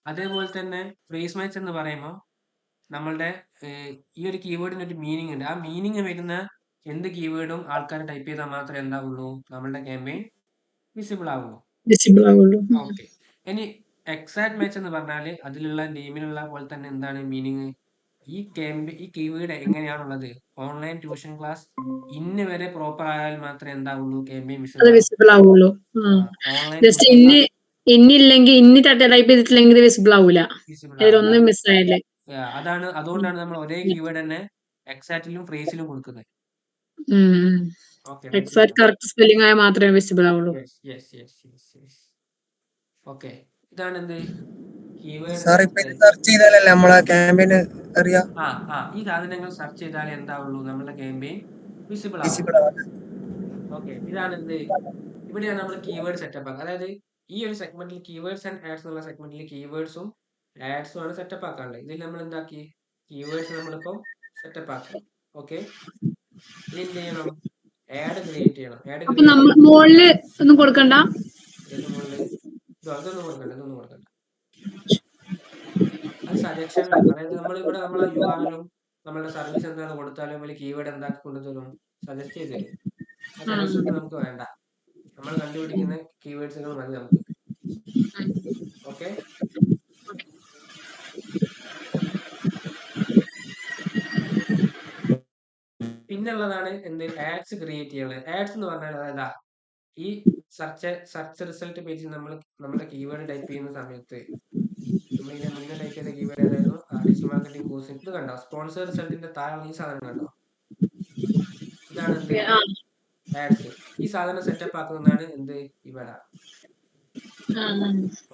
അതേപോലെ തന്നെ ഫ്രേസ് മാച്ച് എന്ന് പറയുമ്പോൾ നമ്മളുടെ ഈ ഒരു കീവേഡിന് ഒരു മീനിങ് ഉണ്ട്. ആ മീനിങ് വരുന്ന എന്ത് കീവേഡും ആൾക്കാർ ടൈപ്പ് ചെയ്താൽ മാത്രമേ എന്താവുള്ളൂ? നമ്മളുടെ ക്യാമ്പയിൻ വിസിബിൾ ആവുള്ളൂ. ഓക്കെ. ഇനി എക്സാക്ട് മാച്ച് എന്ന് പറഞ്ഞാൽ അതിലുള്ള നെയിമിലുള്ള പോലെ തന്നെ എന്താണ് മീനിങ്? ഈ കീവേഡ് എങ്ങനെയാണുള്ളത്? ഓൺലൈൻ ട്യൂഷൻ ക്ലാസ് ഇന്ന് വരെ പ്രോപ്പർ ആയാൽ മാത്രമേ എന്താവുള്ളൂ? ക്യാമ്പയിൻ വിസിബിൾ ആവുള്ളൂ. ഓൺലൈൻ ജസ്റ്റ് ഇന്നില്ലെങ്കിൽ ടൈപ്പ് ചെയ്തിട്ടില്ലെങ്കിൽ വിസിബിൾ ആവൂല. ഇതിലൊന്നും മിസ്സായല്ലേ. അതുകൊണ്ടാണ് നമ്മൾ ഒരേ കീവേഡ് തന്നെ എക്സാക്റ്റിലും ഫ്രേസിലും കൊടുക്കുന്നത്. എക്സാക്ട് കറക്റ്റ് സ്പെല്ലിംഗ് ആയാൽ മാത്രമേ വിസിബിൾ ആവുള്ളൂ. ഓക്കെ. ഇതാണ് എന്ത് കീവേഡ്. സെർച്ച് ചെയ്താലല്ലേ നമ്മളെ ക്യാമ്പയിൻ അറിയാം. ഈ സാധനങ്ങൾ സെർച്ച് ചെയ്താലേ എന്താവുള്ളൂ? നമ്മളുടെ ക്യാമ്പയിൻ വിസിബിൾ ആവും. ഓക്കെ. ഇതാണ് എന്ത്, ഇവിടെയാണ് നമ്മൾ കീവേഡ് സെറ്റപ്പ് ആക്കുക. അതായത് ഈ ഒരു സെഗ്മെന്റിൽ കീവേഡ്സ് ആൻഡ് ആഡ്സ് എന്നുള്ള സെഗ്മെന്റിൽ കീവേഡ്സും ആഡ്സും ആണ് സെറ്റപ്പ് ആക്കാനുള്ളത്. ഇതിൽ നമ്മൾ എന്താക്കി? കീവേഡ്സ് നമ്മളിപ്പം സെറ്റപ്പ് ആക്കി. ഓക്കെ. ഇനി എന്ത് ചെയ്യണം? ആഡ് ക്രിയേറ്റ് ചെയ്യണം. അപ്പൊ നമ്മൾ മുകളില് ഒന്നും കൊടുക്കണ്ട. ഇതൊന്നും കൊടുക്കണ്ട. അത് സജക്ഷനിലാണ്. അതായത് നമ്മളിവിടെ നമ്മളെ URL-ഉം നമ്മളുടെ സർവീസ് എന്താണ് കൊടുത്താലും വലിയ കീവേഡ് എന്താക്കി കൊണ്ടുതരും? സജസ്റ്റ് ചെയ്ത് തരും. ആ സജഷൻസ് നമുക്ക് വേണ്ട. നമ്മൾ കണ്ടുപിടിക്കുന്ന കീവേഡ്സുകൾ മതി നമുക്ക്. ഓക്കെ. പിന്നുള്ളതാണ് എന്ത്? ആഡ്സ് ക്രിയേറ്റ് ചെയ്യുന്നത്. ആഡ്സ് എന്ന് പറഞ്ഞാൽ അതാ ഈ സെർച്ച് റിസൾട്ട് പേജിൽ നമ്മൾ നമ്മുടെ കീവേഡ് ടൈപ്പ് ചെയ്യുന്ന സമയത്ത് നമ്മൾ ഇതിനെ മുന്നേ ടൈപ്പ് ചെയ്ത കീവേഡ് ഏതായിരുന്നു? Digital marketing course. ഇത് കണ്ടോ? സ്പോൺസർ റിസൾട്ടിന്റെ താഴെ ഈ സാധനം കണ്ടോ? ഇതാണ് എന്ത്? ആഡ്സ്. ഈ സാധനം സെറ്റപ്പ് ആക്കുന്നതാണ് എന്ത്? ഇവിടെ.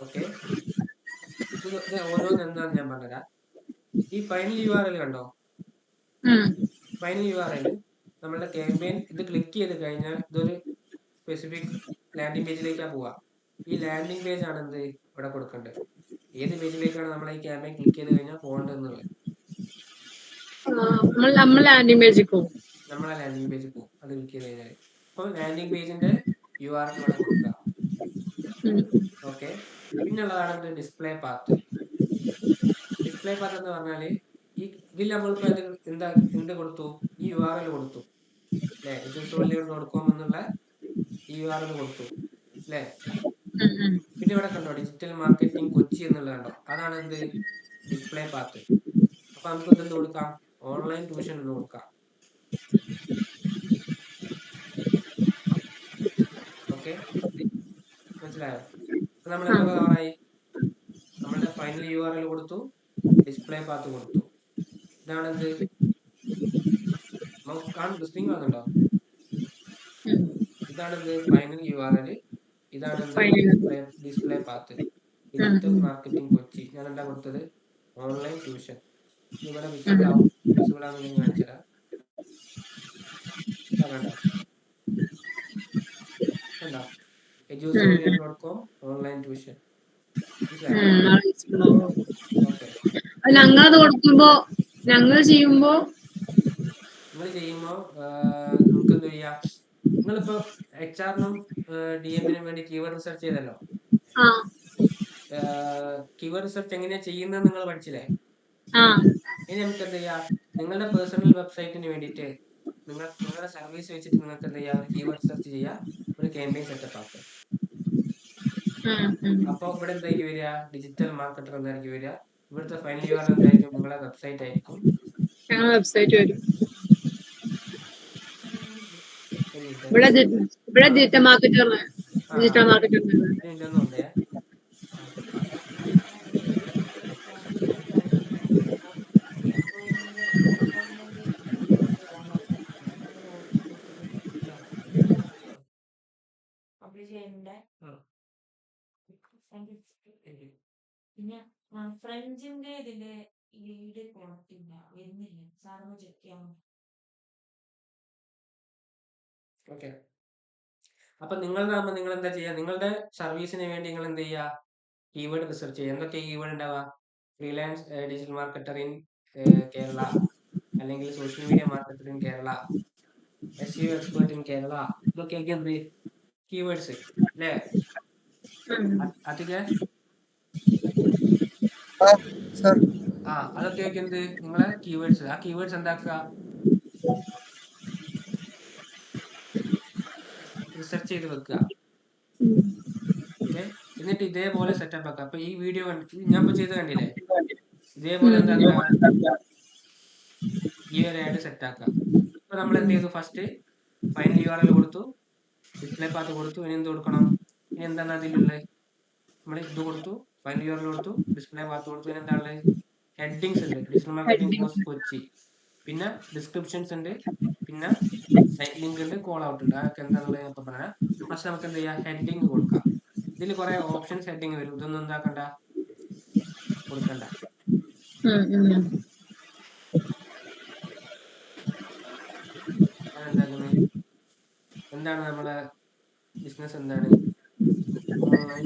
ഓക്കെ. ഇത് ഓരോന്ന് എന്താന്ന് ഞാൻ പറഞ്ഞുതരാം. ഈ ഫൈനൽ URL കണ്ടോ? ഫൈനൽ URL നമ്മളുടെ ക്യാമ്പയിൻ ഇത് ക്ലിക്ക് ചെയ്ത് കഴിഞ്ഞാൽ ഇതൊരു സ്പെസിഫിക് ലാൻഡിംഗ് പേജിലേക്കാണ് പോവുക. ഈ ലാൻഡിംഗ് പേജ് ആണ് എന്ത്? ഇവിടെ കൊടുക്കേണ്ടത്. ഏത് പേജിലേക്കാണ് നമ്മൾ ഈ ക്യാമ്പയിൻ ക്ലിക്ക് ചെയ്ത് കഴിഞ്ഞാൽ പോകേണ്ടത് എന്നുള്ളത് നമ്മളെ ലാൻഡിംഗ് പേജിൽ പോകും. അത് ക്ലിക്ക് ചെയ്ത് കഴിഞ്ഞാൽ അപ്പോൾ ലാൻഡിംഗ് പേജിന്റെ URL ഇവിടെ കൊടുക്കുക. ഓക്കെ. പിന്നുള്ളതാണ് എന്ത്? Display path. ഡിസ്പ്ലേ പാത്ത് എന്ന് പറഞ്ഞാല് ഇതിൽ നമ്മളിപ്പോ എന്ത് കൊടുത്തു? ഈ URL കൊടുത്തു അല്ലെ? edusolely.com എന്നുള്ള ഈ URL കൊടുത്തു അല്ലേ? ഉം, ഉം. പിന്നെ ഇവിടെ കണ്ടോ ഡിജിറ്റൽ മാർക്കറ്റിംഗ് കൊച്ചി എന്നുള്ളത് കണ്ടോ? അതാണ് എന്ത് ഡിസ്പ്ലേ പാത്ത്. അപ്പൊ നമുക്ക് ഇതെന്ത് കൊടുക്കാം? ഓൺലൈൻ ട്യൂഷൻ എന്ന് കൊടുക്കാം. ഓക്കെ, മനസ്സിലായോ? അപ്പൊ നമ്മൾ എന്തൊക്കെ കവറായി? നമ്മളുടെ ഫൈനൽ URL കൊടുത്തു, ഡിസ്പ്ലേ പാത്ത് കൊടുത്തു. ഇതാണ് എന്ത് സ്ക്രീൻ കാണുന്നുണ്ടോ? ഇതാണ് എന്ത് ഫൈനൽ URL, ഇതാണ് എന്ത് display path. Digital marketing Kochi. ഞാൻ എന്താ കൊടുത്തത്? Online tuition. ഇവിടെ വിസിബിൾ ആവും, വിസിബിൾ ആണെന്ന് ഞാൻ കാണിച്ചു തരാം. കണ്ടോ കണ്ടോ edusovian.com ഓൺലൈൻ ട്യൂഷൻ. ഓക്കെ, ഞങ്ങളത് കൊടുക്കുമ്പോ ഞങ്ങൾ ചെയ്യുമ്പോ നിങ്ങൾ ചെയ്യുമ്പോ നമുക്ക് എന്ത് ചെയ്യാം? നിങ്ങളിപ്പോ HR-നും DM-നും വേണ്ടി കീവേഡ് റിസർച്ച് ചെയ്തല്ലോ. കീവേഡ് റിസർച്ച് എങ്ങനെയാ ചെയ്യുന്നത് നിങ്ങൾ പഠിച്ചില്ലേ? ഇനി നമുക്ക് എന്ത് ചെയ്യാം? നിങ്ങളുടെ പേഴ്സണൽ വെബ്സൈറ്റിന് വേണ്ടിയിട്ട് നിങ്ങളുടെ സർവീസ് വെച്ചിട്ട് നിങ്ങൾക്ക് എന്ത് ചെയ്യാം? കീവേഡ് റിസർച്ച് ചെയ്യാം, ഒരു ക്യാമ്പയിൻ സെറ്റപ്പ് ആക്കുക. അപ്പൊ ഇവിടെ എന്തായിരിക്കും വരിക? ഡിജിറ്റൽ മാർക്കറ്റർ എന്തായിരിക്കും വരിക? ഇവിടുത്തെ ഫൈനൽ URL എന്തായിരിക്കും? നിങ്ങളുടെ വെബ്സൈറ്റ് ആയിരിക്കും. വെബ്സൈറ്റ് വരും. ഒരു ഇവിടെ ഡിജിറ്റൽ മാർക്കറ്റർ മിനിറ്റ്. പിന്നെ ഫ്രഞ്ചിന്റെ ഇതില് ലീഡ് കൊടുത്തില്ല, വരുന്നില്ല. സാറിന് ചെക്ക് ചെയ്യാമോ? ഓക്കെ, അപ്പൊ നിങ്ങളാകുമ്പോൾ നിങ്ങൾ എന്താ ചെയ്യുക? നിങ്ങളുടെ സർവീസിന് വേണ്ടി നിങ്ങൾ എന്ത് ചെയ്യുക? കീവേഡ് റിസർച്ച് ചെയ്യുക. എന്തൊക്കെ കീവേഡ് ഉണ്ടാവുക? Freelance digital marketer in Kerala, അല്ലെങ്കിൽ social media marketer in Kerala, SEO expert in Kerala. ഇതൊക്കെയായിരിക്കും എന്ത് കീവേഡ്സ് അല്ലേ? അതൊക്കെ അതൊക്കെ എന്ത് നിങ്ങളെ കീവേഡ്സ്. ആ കീവേഡ്സ് എന്താക്കുക? റിസർച്ച് ചെയ്ത് വെക്കുക. ഓക്കെ, എന്നിട്ട് ഇതേപോലെ സെറ്റപ്പ് ആക്കുക. അപ്പൊ ഈ വീഡിയോ ഞാൻ ഇപ്പൊ ചെയ്ത് കണ്ടില്ലേ? ഇതേപോലെ എന്താക്കുക? ഈ ഒരു ആഡ് സെറ്റ് ആക്കുക. ഇപ്പൊ നമ്മൾ എന്ത് ചെയ്തു? ഫസ്റ്റ് ഫൈനൽ URL കൊടുത്തു, ഡിസ്പ്ലേ പാത്ത് കൊടുത്തു. ഇനി എന്ത് കൊടുക്കണം? ഇനി എന്താണ് അതിലുള്ളത്? നമ്മൾ ഇത് കൊടുത്തു, ഫൈനൽ URL കൊടുത്തു, ഡിസ്പ്ലേ പാത്ത് കൊടുത്തു. ഇനി എന്താണ്? ഹെഡിങ്സ് ഉണ്ട്, ഡിജിറ്റൽ മാർക്കറ്റിംഗ് കോഴ്സ് കൊച്ചി. പിന്നെ ഡിസ്ക്രിപ്ഷൻസ് ഉണ്ട്, പിന്നെ സൈറ്റ് ലിങ്ക് ഉണ്ട്, കോൾ ഔട്ട് ഉണ്ട്. അതൊക്കെ എന്താണെന്നുള്ളത് ഞാൻ ഇപ്പൊ പറയാം. ഫസ്റ്റ് നമുക്ക് എന്ത് ചെയ്യാം? ഹെഡിങ് കൊടുക്കാം. ഇതിൽ കുറെ ഓപ്ഷൻസ് ഹെഡിങ് വരും. ഇതൊന്നും എന്താക്കണ്ട, കൊടുക്കണ്ട. എന്താക്കുന്നത്? എന്താണ് നമ്മളെ ബിസിനസ്? എന്താണ്? Online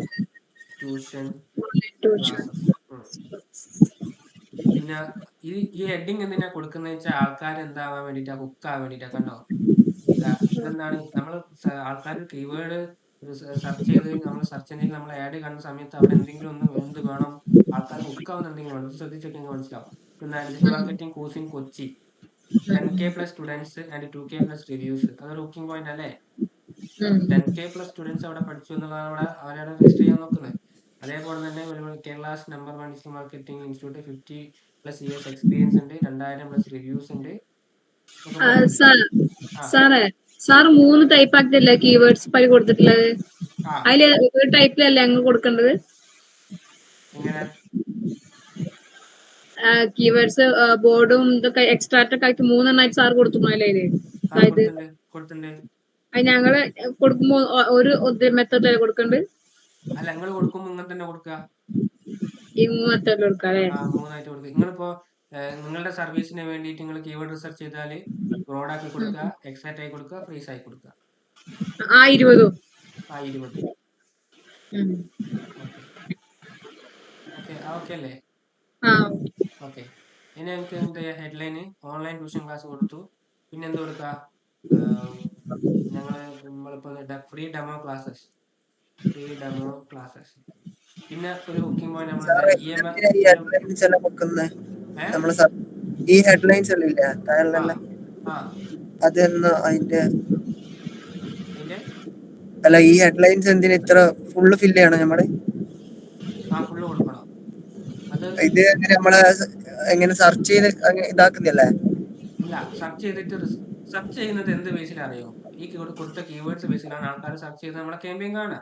tuition classes. പിന്നെ ഈ ഹെഡിങ് എന്തിനാ കൊടുക്കുന്നത് വെച്ചാൽ ആൾക്കാർ എന്താവാൻ വേണ്ടിട്ടാ? ഹുക്ക് ആവാൻ വേണ്ടിട്ടാ. കണ്ടോ? ഇതെന്താണ്? നമ്മൾ ആൾക്കാർ കീവേഡ് സെർച്ച് ചെയ്ത് നമ്മൾ സെർച്ച് എഞ്ചിനിൽ നമ്മൾ ആഡ് കാണുന്ന സമയത്ത് അവിടെ എന്തെങ്കിലും എന്ത് വേണം? ആൾക്കാർ ഹുക്ക് ആവുന്ന എന്തെങ്കിലും വേണം. ശ്രദ്ധിച്ചൊക്കെ മനസ്സിലാവും. പിന്നെ digital marketing course in Kochi, 10K+ students and 2K+ reviews. അതൊരു ഹുക്കിംഗ് പോയിന്റ് അല്ലേ? 10K+ സ്റ്റുഡൻസ് അവിടെ പഠിച്ചു എന്നുള്ളതാണ് അവരവിടെ രജിസ്റ്റർ ചെയ്യാൻ നോക്കുന്നത്. അതേപോലെ തന്നെ Kerala's number 1 digital marketing institute, 50+ years experience ഉണ്ട്, 2000+ റിവ്യൂസ് ഉണ്ട്. സാർ 3 ടൈപ്പ് ആക്കിയല്ലേ കീവേഡ്സ് പൈ കൊടുത്തിട്ടുള്ളത്? അതില് ഒരു ടൈപ്പിലല്ലേ അങ്ങ് കൊടുക്കേണ്ടത്? എങ്ങനെ കീവേഡ്സ് ബോർഡും ഇതൊക്കെ എക്സ്ട്രാക്ട് ഒക്കെ ആക്കി 3 എണ്ണായിട്ട് സാർ കൊടുത്തുല്ലേ? അതായത് അത് ഞങ്ങള് കൊടുക്കുമ്പോ ഒരു മെത്തേഡ് കൊടുക്കണ്ട്. അല്ല, നിങ്ങൾ കൊടുക്കുമ്പോ ഇങ്ങനെ തന്നെ കൊടുക്കുക. ഈ 3 മെത്തേഡിൽ കൊടുക്കുക അല്ലേ? 3 ആയിട്ട് കൊടുക്കുക. നിങ്ങളിപ്പോ നിങ്ങളുടെ സർവീസിന് വേണ്ടിയിട്ട് നിങ്ങൾ കീവേഡ് റിസർച്ച് ചെയ്താല് ബ്രോഡ് ആക്കി കൊടുക്കുക, എക്സാക്ട് ആയി കൊടുക്കുക, ഫ്രീസ് ആയി കൊടുക്കുക. 20. ഓക്കെ അല്ലേ? ഓക്കെ, ഇനി നമുക്ക് എന്ത് ചെയ്യാം? ഹെഡ്ലൈന് ഓൺലൈൻ ട്യൂഷൻ ക്ലാസ് കൊടുത്തു. പിന്നെ എന്ത് കൊടുക്കുക? നമ്മളിപ്പോ ഫ്രീ ഡെമോ ക്ലാസ്സസ്. പിന്നെ ഒരു ഹുക്കിംഗ് പോയിന്റ് ഈ ഹെഡ്ലൈൻസ് അല്ലേ അതെന്ന് അതിന്റെ അല്ല ഈ ഹെഡ്ലൈൻസ് എന്തിനാ ഇത്ര ഫുള്ള് ഫില്ല് ചെയ്യണം നമ്മള്? ഫുള്ള് കൊടുക്കണം. അത് ഇത് എങ്ങനെ നമ്മളെ എങ്ങനെ സെർച്ച് ചെയ്ത് ഇതാക്കുന്നില്ലേ? ഇല്ല, സെർച്ച് ചെയ്തിട്ട് സെർച്ച് ചെയ്യുന്നത് എന്ത് ബേസിൽ അറിയോ? ഈ കൊടുത്ത കീവേഡ്സ് ബേസിലാണ് ആൾക്കാർ സെർച്ച് ചെയ്ത് നമ്മളെ ക്യാമ്പയിൻ കാണുക.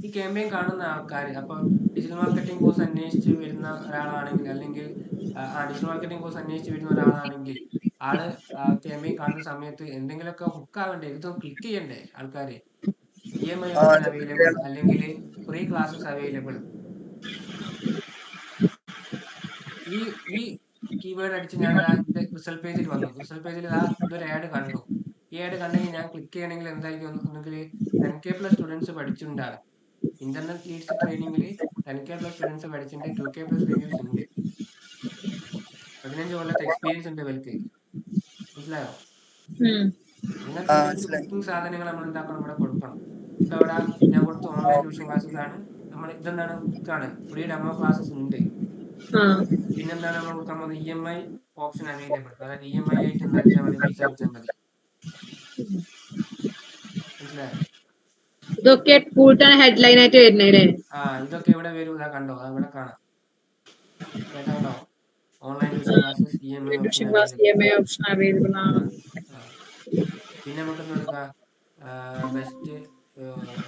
ഈ ക്യാമ്പയിൻ കാണുന്ന ആൾക്കാർ അപ്പോൾ ഡിജിറ്റൽ മാർക്കറ്റിംഗ് കോഴ്സ് അന്വേഷിച്ച് വരുന്ന ഒരാളാണെങ്കിൽ, അല്ലെങ്കിൽ ഡിജിറ്റൽ മാർക്കറ്റിംഗ് കോഴ്സ് അന്വേഷിച്ച് വരുന്ന ഒരാളാണെങ്കിൽ ആള് ക്യാമ്പയിൻ കാണുന്ന സമയത്ത് എന്തെങ്കിലുമൊക്കെ ഹുക്കാവണ്ടേ, ഇതൊന്നും ക്ലിക്ക് ചെയ്യണ്ടേ ആൾക്കാർ? EMI ഓപ്ഷൻ അത് അവൈലബിൾ, അല്ലെങ്കിൽ ഫ്രീ ക്ലാസ്സസ് അവൈലബിൾ. ഈ ഈ കീവേഡ് അടിച്ച് ഞാൻ റിസൾട്ട് പേജിൽ വന്നു. റിസൾട്ട് പേജിൽ ഇതൊരു ആഡ് കണ്ടു. ഈ ആഡ് കണ്ടെങ്കിൽ ഞാൻ ക്ലിക്ക് ചെയ്യണമെങ്കിൽ എന്തായിരിക്കും? ഒന്നുകിൽ 10K+ സ്റ്റുഡൻസ് പഠിച്ചിട്ടുണ്ടാകും. ഇന്റർനെറ്റ് ലീഡ്സ് ട്രെയിനിങ്ങിൽ 10K+ സ്റ്റുഡൻസ് പഠിച്ചിട്ടുണ്ട്. 2K+ റിവ്യൂസ് ഉണ്ട്. 15 കൊല്ലത്തെ എക്സ്പീരിയൻസ് ഉണ്ട് ഇവർക്ക്. മനസ്സിലായോ? അങ്ങനത്തെ എന്തെങ്കിലും മനസ്സിലായി. കുക്കിംഗ് സാധനങ്ങൾ നമ്മൾ എന്താക്കണം? ഇവിടെ കൊടുക്കണം. ഇപ്പൊ ഇവിടെ ഞാൻ കൊടുത്ത ഓൺലൈൻ ട്യൂഷൻ ക്ലാസ്സസ് ആണ്. നമ്മൾ ഇതെന്താണ്? ബുക്കാണ്. ഫ്രീ ഡെമോ ക്ലാസ്സസ് ഉണ്ട്. പിന്നെന്താണ് നമ്മൾ കൊടുക്കാൻ പോകുന്നത്? EMI option available. അതായത് EMI ആയിട്ട് എന്താ മതി? പൈസ അടച്ചാൽ മതി. മനസ്സിലായോ? ഇതൊക്കെ കൂട്ടാൻ ഹെഡ്ലൈൻ ആയിട്ട് വരുന്നേ. ഇതൊക്കെ ഇവിടെ വരും. ഇതാ കണ്ടോ? ഇവിടെ കാണാം. കണ്ടോ? Online tuition classes EMI option available. പിന്നെ നമുക്ക് എന്ത് കൊടുക്കാം? ബെസ്റ്റ്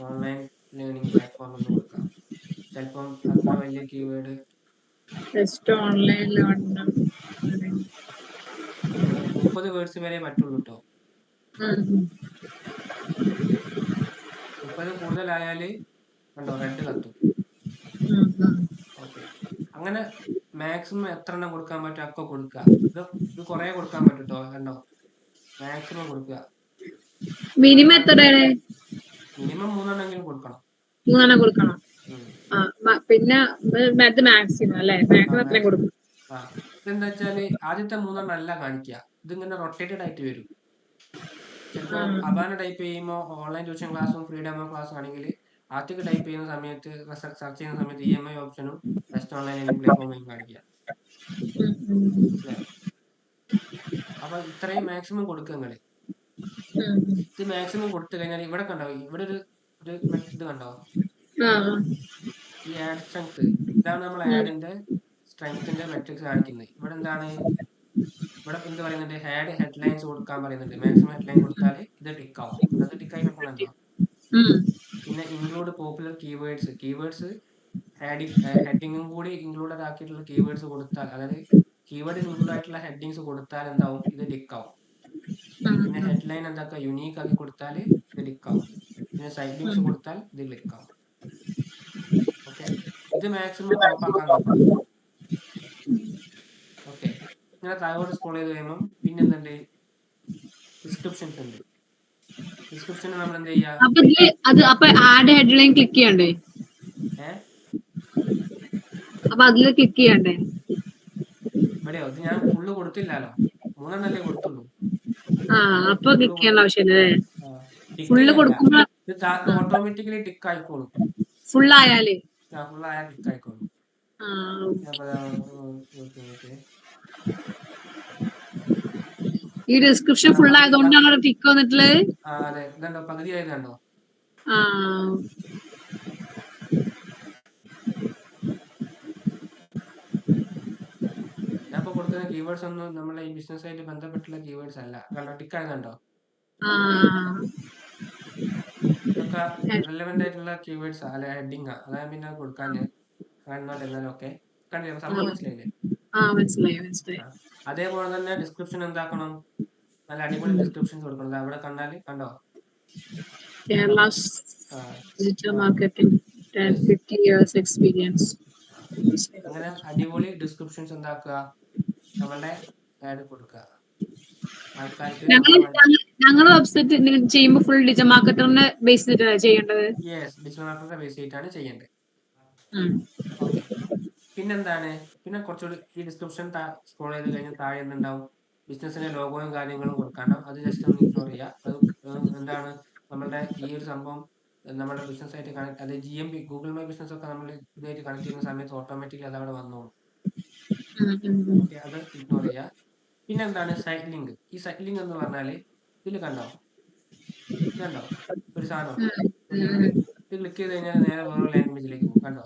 ഓൺലൈൻ ലേണിംഗ് പ്ലാറ്റ്ഫോം എന്ന് കൊടുക്കാം. ചിലപ്പം അത്ര വലിയ keyword best online learning 30 words വരെ പറ്റുള്ളൂ കേട്ടോ. 30 കൂടുതലായാല് കണ്ടോ റെഡ് കത്തും. ഓക്കെ, അങ്ങനെ മാക്സിമം എത്ര എണ്ണം കൊടുക്കാൻ പറ്റും ഒക്കെ കൊടുക്കുക. ഇത് കുറെ കൊടുക്കാൻ പറ്റും കേട്ടോ. കണ്ടോ? മാക്സിമം കൊടുക്കുക. മിനിമം എത്രയാണ്? മിനിമം 3 എണ്ണമെങ്കിലും കൊടുക്കണം. 3 എണ്ണം കൊടുക്കണം. പിന്നെ മാക്സിമം അല്ലേ? മാക്സിമം എത്രയും കൊടുക്കും. ഇതെന്താ വെച്ചാല് ആദ്യത്തെ 3 എണ്ണം അല്ല കാണിക്കുക. ഇതിങ്ങനെ റൊട്ടേറ്റഡ് ആയിട്ട് വരും. ചിലപ്പോ അബാന ടൈപ്പ് ചെയ്യുമ്പോൾ ഓൺലൈൻ ട്യൂഷൻ ക്ലാസ്സും ഫ്രീ ഡെമോ ക്ലാസ്സും ആണെങ്കിൽ ആദ്യമൊക്കെ ടൈപ്പ് ചെയ്യുന്ന സമയത്ത് സെർച്ച് ചെയ്യുന്ന സമയത്ത് EMI ഓപ്ഷനും ബെസ്റ്റ് ഓൺലൈൻ ലേണിംഗ് പ്ലാറ്റ്ഫോമും കാണിക്കുക. മനസ്സിലായോ? അപ്പൊ ഇത്രയും മാക്സിമം കൊടുക്കുക നിങ്ങള്. ഇത് മാക്സിമം കൊടുത്തു കഴിഞ്ഞാൽ ഇവിടെ കണ്ടോ? ഇവിടെ ഒരു ഇത് കണ്ടോ? ഈ ആഡ് സ്ട്രെങ്ത്, ഇതാണ് നമ്മൾ ആഡിന്റെ സ്ട്രെങ്ത്തിന്റെ മെട്രിക്സ് കാണിക്കുന്നത്. ഇവിടെ എന്താണ്? ഇവിടെ എന്ത് പറയുന്നുണ്ട്? ഹെഡ്ലൈൻസ് കൊടുക്കാൻ പറയുന്നുണ്ട്. മാക്സിമം ഹെഡ്ലൈൻ കൊടുത്താൽ ഇത് ടിക്ക് ആവും. അത് ടിക്കായി കിടക്കുന്നുണ്ടോ? പിന്നെ ഇൻക്ലൂഡ് പോപ്പുലർ കീവേഡ്സ് ഹെഡിങ്ങും കൂടി ഇൻക്ലൂഡഡ് ആക്കിയിട്ടുള്ള കീവേഡ്സ് കൊടുത്താൽ, അതായത് കീവേഡ് ഇൻക്ലൂഡ് ആയിട്ടുള്ള ഹെഡിങ്സ് കൊടുത്താൽ എന്താവും? ഇത് ടിക്ക് ആവും. പിന്നെ ഹെഡ്ലൈൻ എന്താക്കുക? യുണീക്ക് ആക്കി കൊടുത്താൽ ഇത് ടിക്ക് ആവും. പിന്നെ സൈഡ് ലിങ്ക്സ് കൊടുത്താൽ ഇത് ക്ലിക്ക് ആവും. ഓക്കെ, ഇത് മാക്സിമം ടോപ്പ് ആക്കാൻ നോക്കണം. ഓക്കെ, ഇങ്ങനെ താഴോട്ട് സ്ക്രോൾ ചെയ്ത് കഴിയുമ്പോൾ പിന്നെ എന്തുണ്ട്? ഡിസ്ക്രിപ്ഷൻസ് ഉണ്ട്. ഡിസ്ക്രിപ്ഷനിൽ നമ്മൾ എന്ത് ചെയ്യാ? അപ്പൊ ആഡ് ഹെഡ്ലൈൻ ക്ലിക്ക് ചെയ്യണ്ടേ? അപ്പൊ അതില് ക്ലിക്ക് ചെയ്യണ്ടേ? ഇവിടെയോ? ഇത് ഞാൻ ഫുള്ള് കൊടുത്തില്ലല്ലോ, 3 എണ്ണല്ലേ കൊടുത്തുള്ളൂ. അപ്പൊ ക്ലിക്ക് ചെയ്യേണ്ട ആവശ്യമില്ലേ? ഫുള്ള് കൊടുക്കുമ്പോ ഓട്ടോമാറ്റിക്കലി ടിക്ക് ആയിക്കോളും. ഫുള്ളായാല് ഫുള്ളായാൽ ടിക്ക് ആയിക്കോളും. ഈ ഡിസ്ക്രിപ്ഷൻ ഫുൾ ആയതുകൊണ്ടാണ് ടിക്ക് വന്നിട്ടുള്ളത്. അതെ, ഇതുണ്ടോ? പകുതി ആയത് കണ്ടോ? ഞാൻ ഇപ്പൊ കൊടുക്കുന്ന കീവേഡ്സ് ഒന്നും നമ്മളെ ഈ ബിസിനസ് ആയിട്ട് ബന്ധപ്പെട്ടുള്ള കീവേഡ്സ് അല്ല. കണ്ടോ? ടിക്ക് ആയതുണ്ടോ? ഇതൊക്കെ റിലവന്റ് ആയിട്ടുള്ള കീവേഡ്സ് അല്ലെ? ഹെഡിങ്. അതായത് പിന്നെ കൊടുക്കാൻ കാണുന്നോട്ടെ എന്നാലും. ഓക്കെ, കണ്ടില്ലേ? സംഭവം മനസ്സിലായില്ലേ? മനസ്സിലായി. അതേപോലെ തന്നെ ഡിസ്ക്രിപ്ഷൻ എന്താക്കണം? നല്ല അടിപൊളി ഡിസ്ക്രിപ്ഷൻസ് കൊടുക്കണം. അവിടെ കണ്ടാല് കണ്ടോ? Kerala digital marketing 50 years experience. അങ്ങനെ അടിപൊളി ഡിസ്ക്രിപ്ഷൻസ് എന്താക്കുക? നമ്മളുടെ ആഡ് കൊടുക്കുക. ആൾക്കാർക്ക് ഞങ്ങളുടെ വെബ്സൈറ്റ് ചെയ്യുമ്പോൾ ഫുൾ ഡിജിറ്റൽ മാർക്കറ്ററിനെ ബേസ് ചെയ്തിട്ടാണ് ചെയ്യേണ്ടത്. യെസ്, ഡിജിറ്റൽ മാർക്കറ്റിനെ ബേസ് ചെയ്തിട്ടാണ് ചെയ്യേണ്ടത്. ഓക്കെ, പിന്നെന്താണ്? പിന്നെ കുറച്ചുകൂടി ഈ ഡിസ്ക്രിപ്ഷൻ സ്ക്രോൾ ചെയ്ത് കഴിഞ്ഞാൽ താഴെ എന്തുണ്ടാവും? ബിസിനസിന്റെ ലോഗോയും കാര്യങ്ങളും കൊടുക്കാണ്ടാവും. അത് ജസ്റ്റ് ഒന്ന് ഇഗ്നോർ ചെയ്യുക. അത് എന്താണ്? നമ്മളുടെ ഈ ഒരു സംഭവം നമ്മുടെ ബിസിനസ് ആയിട്ട് കണക്ട്, അത് GMB ഗൂഗിൾ മൈ ബിസിനസ് ഒക്കെ നമ്മൾ ഇതായിട്ട് കണക്ട് ചെയ്യുന്ന സമയത്ത് ഓട്ടോമാറ്റിക്കലി അത് അവിടെ വന്നോളും. ഓക്കെ, അത് ഇഗ്നോർ ചെയ്യുക. പിന്നെ എന്താണ്? Side link. ഈ സൈഡ് ലിങ്ക് എന്ന് പറഞ്ഞാല് ഇതിൽ കണ്ടോ? ഒരു സാധനം ഇത് ക്ലിക്ക് ചെയ്ത് കഴിഞ്ഞാൽ നേരെ വേറെ ലാംഗ്വേജിലേക്ക് പോകും. കണ്ടോ?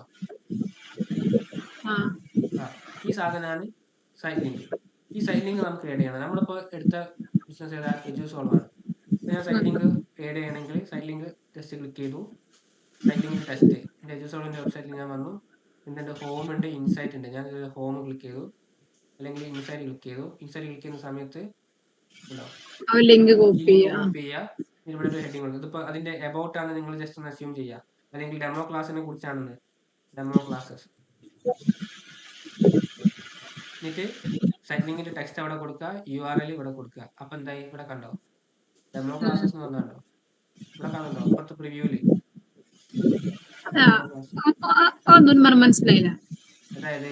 ഈ സാധനമാണ് സൈറ്റ് ലിങ്ക്. ഈ സൈറ്റ് ലിങ്ക് നമുക്ക് ആഡ് ചെയ്യണം. നമ്മളിപ്പോൾ എടുത്ത ബിസിനസ് ഏതാ? എഡ്യൂസോൾവ് ആണ്. ഞാൻ സൈറ്റ് ലിങ്ക് ആഡ് ചെയ്യണമെങ്കിൽ സൈറ്റ് ലിങ്ക് ജസ്റ്റ് ക്ലിക്ക് ചെയ്തു. സൈറ്റ് ലിങ്ക് ടെസ്റ്റ് എൻ്റെ എഡ്യൂസോൾവിൻ്റെ വെബ്സൈറ്റിൽ ഞാൻ വന്നു. എന്നിട്ട് ഹോം ഉണ്ട്, ഇൻസൈറ്റ് ഉണ്ട്. ഞാൻ ഹോം ക്ലിക്ക് ചെയ്തു, അല്ലെങ്കിൽ ഇൻസൈറ്റ് ക്ലിക്ക് ചെയ്തു. ഇൻസൈറ്റ് ക്ലിക്ക് ചെയ്യുന്ന സമയത്ത് ലിങ്ക് കോപ്പി ചെയ്യുക. ഇവിടെ ഒരു ഹെഡിങ് ഉണ്ട്. ഇതിപ്പോൾ അതിന്റെ എബൌട്ട് ആണ്, നിങ്ങൾ ജസ്റ്റ് ഒന്ന് അസ്യൂം ചെയ്യുക. അല്ലെങ്കിൽ ഡെമോ ക്ലാസ്സിനെ കുറിച്ചാണെന്ന്, ഡെമോ ക്ലാസ്സസ്. എന്നിട്ട് സൈറ്റ് ലിങ്കിന്റെ ടെക്സ്റ്റ് അവിടെ കൊടുക്കുക, URL ഇവിടെ കൊടുക്കുക. അപ്പൊ എന്തായി? ഇവിടെ കണ്ടോ ഡെമോ ക്ലാസ്സസ് എന്ന് പറഞ്ഞോ? ഇവിടെ കാണുന്നുണ്ടോ? ഇപ്പുറത്തെ പ്രിവ്യൂല് മനസ്സിലായില്ല. അതായത്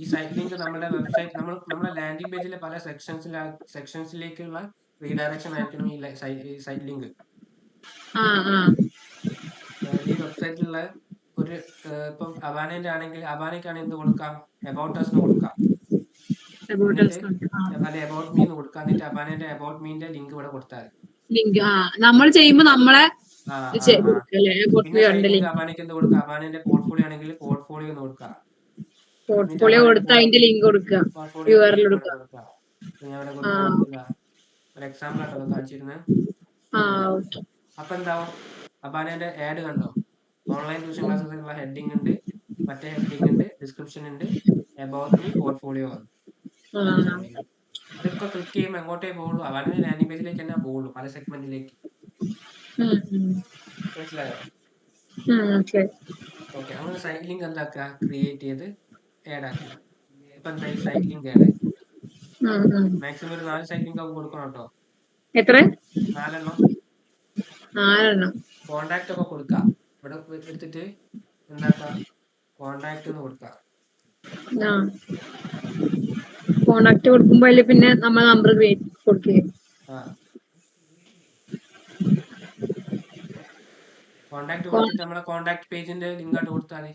ഈ സൈറ്റ് ലിങ്ക് നമ്മുടെ വെബ്സൈറ്റ്, നമ്മുടെ ലാൻഡിംഗ് പേജിലെ പല സെക്ഷൻസിലേക്കുള്ള റീഡയറക്ഷൻ ആയിരിക്കണം ഈ സൈറ്റ് ലിങ്ക്. ഈ വെബ്സൈറ്റിലുള്ള ഒരു ഇപ്പം അബാനന്റെ ആണെങ്കിൽ അബാനയ്ക്കാണ് എന്ത് കൊടുക്കാം? എബൌട്ട് അസ് കൊടുക്കാം. അല്ലെ എബൌട്ട് മീ എന്ന് കൊടുക്കാം. എന്നിട്ട് അബാനന്റെ എബൌട്ട് മീന്റെ ലിങ്ക് ഇവിടെ കൊടുത്താൽ ലിങ്ക് നമ്മൾ ചെയ്യുമ്പോൾ നമ്മളെ അബാനയ്ക്ക് എന്ത് കൊടുക്കാം? അബാനന്റെ പോർട്ട്ഫോളിയോ ആണെങ്കിൽ പോർട്ട്ഫോളിയോ എന്ന് കൊടുക്കാം. പോർട്ട്ഫോളിയോ കൊടുത്ത് അതിന്റെ ലിങ്ക് കൊടുക്കുക. ഒരു എക്സാമ്പിൾ ആട്ടോ കാണിച്ചിരുന്നത്. അപ്പൊ എന്താവും? അബാനന്റെ ആഡ് കണ്ടോ? ഓൺലൈൻ ട്യൂഷൻ ക്ലാസ്സസിനുള്ള ഹെഡിങ് ഉണ്ട്, മറ്റേ ഹെഡിങ് ഉണ്ട്, ഡിസ്ക്രിപ്ഷൻ ഉണ്ട്, എബൌട്ട് മീ, പോർട്ട്ഫോളിയോ ആണ്. ഇതൊക്കെ ക്ലിക്ക് ചെയ്യുമ്പോൾ എങ്ങോട്ടേ പോകുള്ളൂ? അബാനന്റെ ലാൻഡിംഗ് പേജിലേക്ക് തന്നെ പോകുള്ളൂ, പല സെഗ്മെന്റിലേക്ക്. മനസ്സിലായോ? ഓക്കെ. അങ്ങനെ സൈറ്റ് ലിങ്ക് എന്താക്കുക? ക്രിയേറ്റ് ചെയ്ത് ആഡ് ആക്കുക. ഇപ്പൊ എന്തായി? സൈറ്റ് ലിങ്ക് ആഡ് ആയി. മാക്സിമം ഒരു 4 സൈറ്റ് ലിങ്ക് ഒക്കെ കൊടുക്കണം കേട്ടോ. എത്ര? 4 എണ്ണം. കോണ്ടാക്ട് ഒക്കെ കൊടുക്കാം. ഇവിടെ എടുത്തിട്ട് എന്താക്കാം? കോണ്ടാക്ട് എന്ന് കൊടുക്കാം. കോണ്ടാക്ട് കൊടുക്കുമ്പോ അതില് പിന്നെ നമ്മൾ നമ്പർ കൊടുക്കുക. കോണ്ടാക്ട് കൊടുത്തിട്ട് നമ്മളെ കോണ്ടാക്ട് പേജിന്റെ ലിങ്ക് ആയിട്ട് കൊടുത്താൽ മതി.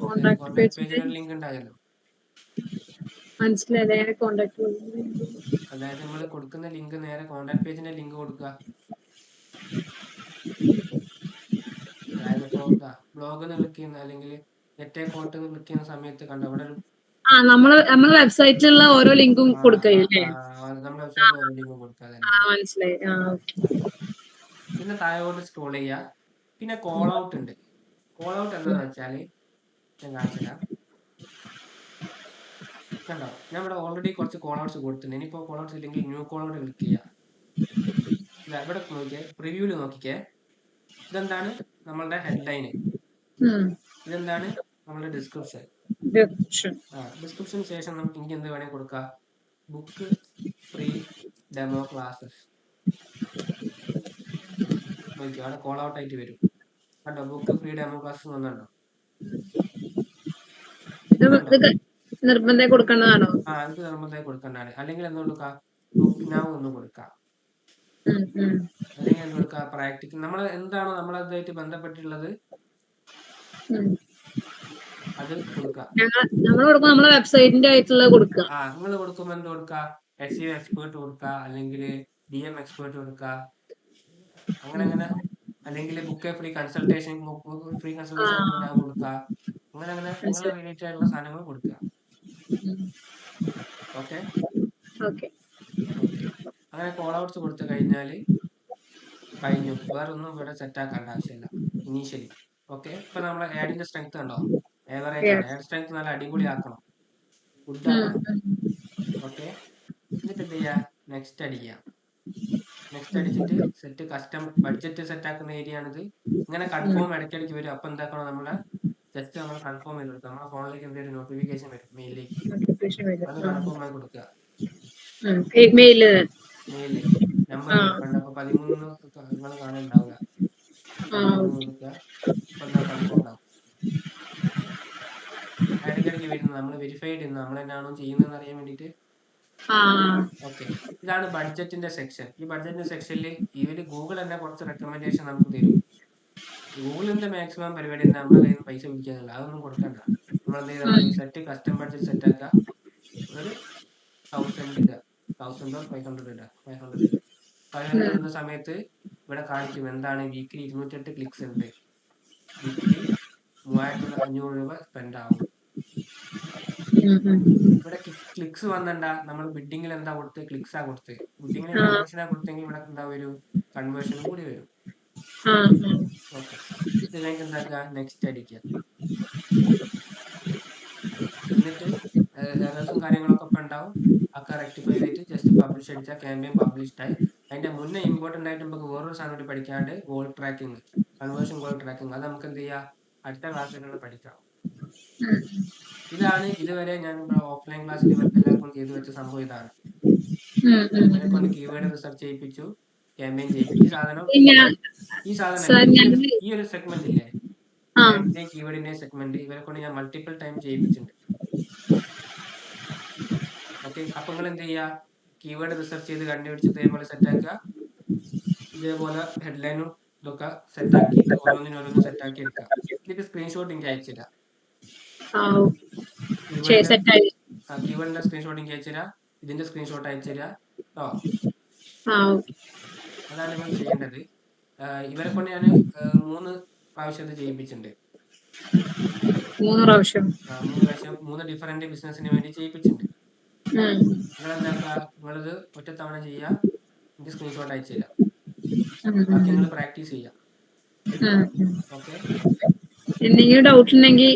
കോണ്ടാക്ട് പേജിന്റെ ലിങ്ക് ഉണ്ടാകല്ലോ. മനസ്സിലായി. കോണ്ടാക്ട് അതായത് നമ്മൾ കൊടുക്കുന്ന ലിങ്ക് നേരെ കോണ്ടാക്ട് പേജിന്റെ ലിങ്ക് കൊടുക്കുക. അതായത് ഇപ്പോൾ ബ്ലോഗ് ക്ലിക്ക് ചെയ്യുന്ന, അല്ലെങ്കിൽ നെറ്റ് കോട്ട് ക്ലിക്ക് ചെയ്യുന്ന സമയത്ത് കണ്ടോ അവിടെ ഒരു നമ്മളെ വെബ്സൈറ്റിലുള്ള ഓരോ ലിങ്കും കൊടുക്കല്ലേ? നമ്മുടെ വെബ്സൈറ്റിൽ ഓരോ ലിങ്കും കൊടുക്കാതെ. മനസ്സിലായി. പിന്നെ താഴോട്ട് സ്ക്രോൾ ചെയ്യുക. പിന്നെ കോൾ ഔട്ട് ഉണ്ട്. കോൾ ഔട്ട് എന്താണെന്ന് വെച്ചാൽ ഞാൻ കാണിച്ചുതരാം. കണ്ടോ? ഞാൻ ഇവിടെ ഓൾറെഡി കുറച്ച് കോൾ ഔട്ട്സ് കൊടുത്തിട്ടുണ്ട്. ഇനിയിപ്പോൾ കോൾ ഔട്ട്സ് ഇല്ലെങ്കിൽ ന്യൂ കോൾ ഔട്ട് ക്ലിക്ക് ചെയ്യുക. ഇവിടെ നോക്കിയേ, പ്രിവ്യൂല് നോക്കിക്കേ. ഇതെന്താണ്? നമ്മളുടെ ഹെഡ്ലൈന്. ഇതെന്താണ്? നമ്മളുടെ ഡിസ്ക്രിപ്ഷൻ. ഡിസ്ക്രിപ്ഷന് ശേഷം നമുക്ക് ഇനി എന്ത് വേണമെങ്കിൽ കൊടുക്കാം? Book free demo classes. നോക്കിയോ, അവിടെ കോൾ ഔട്ട് ആയിട്ട് വരും. കണ്ടോ? ബുക്ക് ഫ്രീ ഡെമോ ക്ലാസ്സസ് വന്നുണ്ടോ? നിർബന്ധം കൊടുക്കേണ്ടതാണോ? ഇത് നിർബന്ധമായി കൊടുക്കേണ്ടതാണ്. അല്ലെങ്കിൽ എന്ത് കൊടുക്കാം? ബുക്ക് നൗ എന്ന് കൊടുക്കാം. അല്ലെങ്കിൽ എന്ത് കൊടുക്കാം? പ്രാക്ടിക്കൽ. നമ്മൾ എന്താണോ നമ്മളതായിട്ട് ബന്ധപ്പെട്ടിട്ടുള്ളത് അത് കൊടുക്കാം. നമ്മളെ വെബ്സൈറ്റിന്റെ ആയിട്ടുള്ള കൊടുക്കുക. നിങ്ങൾ കൊടുക്കുമ്പോൾ എന്ത് കൊടുക്കുക? SEO എക്സ്പേർട്ട് കൊടുക്കുക, അല്ലെങ്കിൽ DM എക്സ്പേർട്ട് കൊടുക്കുക. അങ്ങനെ അല്ലെങ്കിൽ ബുക്ക് ഫ്രീ കൺസൾട്ടേഷൻ കൊടുക്കുക. അങ്ങനെ നിങ്ങൾ റിലേറ്റഡ് ആയിട്ടുള്ള സാധനങ്ങൾ കൊടുക്കുക. ഓക്കെ. അങ്ങനെ കോൾ ഔട്ട്സ് കൊടുത്തു കഴിഞ്ഞാൽ കഴിഞ്ഞു. വേറൊന്നും ഇവിടെ സെറ്റ് ആക്കേണ്ട ആവശ്യമില്ല ഇനീഷ്യലി. ഓക്കെ. ഇപ്പൊ നമ്മളെ ആഡിന്റെ സ്ട്രെങ്ത് കണ്ടോ? ഏവറേജ് ആണ്. ആഡ് സ്ട്രെങ്ത് നല്ല അടിപൊളി ആക്കണം, ഗുഡ് ആക്കണം. ഓക്കെ. എന്നിട്ട് എന്ത് ചെയ്യുക? നെക്സ്റ്റ് അടിക്കുക. നെക്സ്റ്റ് അടിച്ചിട്ട് സെറ്റ് കസ്റ്റം ബഡ്ജറ്റ് സെറ്റ് ആക്കുന്ന ഏരിയ ആണിത്. ഇങ്ങനെ കൺഫേം ഇടയ്ക്കിടയ്ക്ക് വരും. അപ്പൊ എന്താക്കണം? നമ്മളെ ജസ്റ്റ് നമ്മൾ കൺഫേം ചെയ്ത് കൊടുക്കുക. നമ്മുടെ ഫോണിലേക്ക് എന്തെങ്കിലും നോട്ടിഫിക്കേഷൻ വരും, മെയിലിലേക്ക്. അത് കൺഫേം ആയി കൊടുക്കുക. മെയില് നമ്പർ കണ്ടപ്പോ 13 നിങ്ങൾ കാണുന്നുണ്ടാവുക. കൊടുക്കുക. അപ്പൊ എന്താ? കൺഫേം ഉണ്ടാവും. ഇടയ്ക്കിടയ്ക്ക് വരുന്നത് നമ്മൾ വെരിഫൈഡ് ചെയ്യുന്നത് നമ്മൾ തന്നെയാണോ ചെയ്യുന്നതെന്ന് അറിയാൻ വേണ്ടിയിട്ട്. ഓക്കെ. ഇതാണ് ബഡ്ജറ്റിന്റെ സെക്ഷൻ. ഈ ബഡ്ജറ്റിന്റെ സെക്ഷനിൽ ഇവര് ഗൂഗിൾ തന്നെ കുറച്ച് റെക്കമെൻഡേഷൻ നമുക്ക് തരും. ഗൂഗിളിന്റെ മാക്സിമം പരിപാടി എന്താ? നമ്മുടെ കയ്യിൽ നിന്ന് പൈസ പിടിക്കാനുള്ള, അതൊന്നും കൊടുക്കണ്ട. നമ്മൾ എന്ത് ചെയ്താൽ മതി? സെറ്റ് കസ്റ്റം ബഡ്ജറ്റ് സെറ്റ് ആക്കുക. ഒരു 1000 ഇടുക, 1000 or 500 ഇടുക. 500 ഇടുന്ന സമയത്ത് ഇവിടെ കാണിക്കും എന്താണ് വീക്കിലി 208 ക്ലിക്സ് ഉണ്ട്, വീക്കിലി 3500 രൂപ സ്പെൻഡ് ആവും. ഇവിടെ ക്ലിക്സ് വന്നണ്ട, നമ്മൾ ബിഡിങ്ങിൽ എന്താ കൊടുത്ത്, ക്ലിക്സാ കൊടുത്ത്. ബിഡിങ്ങിൽ കൺവേർഷനാ കൊടുത്തെങ്കിൽ ഇവിടെ എന്താ ഒരു കൺവേർഷനും കൂടി വരും. ഓക്കെ, ഇത് കഴിഞ്ഞിട്ട് എന്താക്കുക, നെക്സ്റ്റ് അടിക്കുക. എന്നിട്ട് എറേഴ്സും കാര്യങ്ങളൊക്കെ ഇപ്പം ഉണ്ടാവും, ഒക്കെ റെക്ടിഫൈ ചെയ്തിട്ട് ജസ്റ്റ് പബ്ലിഷ് അടിച്ചാൽ ക്യാമ്പയിൻ പബ്ലിഷ്ഡ് ആയി. അതിന്റെ മുന്നേ ഇമ്പോർട്ടന്റ് ആയിട്ട് നമുക്ക് വേറൊരു സാധനം കൂടി പഠിക്കാണ്ട്, goal tracking, conversion goal tracking. അത് നമുക്ക് എന്ത് ചെയ്യാം, അടുത്ത ക്ലാസ്സുകളിൽ പഠിക്കാം. ഇതാണ് ഇതുവരെ ഞാൻ ഓഫ്ലൈൻ ക്ലാസ്സിൽ ഇവർക്ക് എല്ലാവർക്കും ചെയ്തു വെച്ച സംഭവം. ഇതാണ് ഇവരെ കൊണ്ട് കീവേഡ് റിസർച്ച് ചെയ്യിപ്പിച്ചു, ക്യാമ്പയിൻ ചെയ്യിപ്പിച്ചു. ഈ സാധനം ഈ ഒരു സെഗ്മെന്റ് ഇല്ലേ, കീവേഡിന്റെ സെഗ്മെന്റ് ഇവരെ കൊണ്ട് ഞാൻ മൾട്ടിപ്പിൾ ടൈം ചെയ്യിപ്പിച്ചിട്ടുണ്ട്. ഓക്കെ, അപ്പൊ നിങ്ങൾ എന്ത് ചെയ്യുക, കീവേഡ് റിസർച്ച് ചെയ്ത് കണ്ടുപിടിച്ച് ഇതേപോലെ സെറ്റാക്കുക. ഇതേപോലെ ഹെഡ്ലൈനും ഇതൊക്കെ സെറ്റാക്കിയിട്ട് ഓരോന്നിനും സെറ്റാക്കി എടുക്കുക. ഇതിന്റെ സ്ക്രീൻഷോട്ട് എനിക്ക് അയച്ചുതരാം. കീവേഡിന്റെ സ്ക്രീൻഷോട്ട് എനിക്ക് അയച്ചുതരാം, ഇതിന്റെ സ്ക്രീൻഷോട്ട് അയച്ചുതരാം കേട്ടോ. അതാണ് നിങ്ങൾ ചെയ്യേണ്ടത്. ഇവരെ കൊണ്ട് ഞാൻ 3 പ്രാവശ്യം ഇത് ചെയ്യിപ്പിച്ചിട്ടുണ്ട്. 3 പ്രാവശ്യം 3 ഡിഫറെന്റ് ബിസിനസിന് വേണ്ടി ചെയ്യിപ്പിച്ചിട്ടുണ്ട്. നിങ്ങൾ എന്താക്കുക, നിങ്ങളിത് ഒറ്റത്തവണ ചെയ്യുക, എനിക്ക് സ്ക്രീൻഷോട്ട് അയച്ചു തരാം, ബാക്കി നിങ്ങൾ പ്രാക്ടീസ് ചെയ്യാം. ഓക്കെ, എന്തെങ്കിലും ഡൗട്ട് ഉണ്ടെങ്കിൽ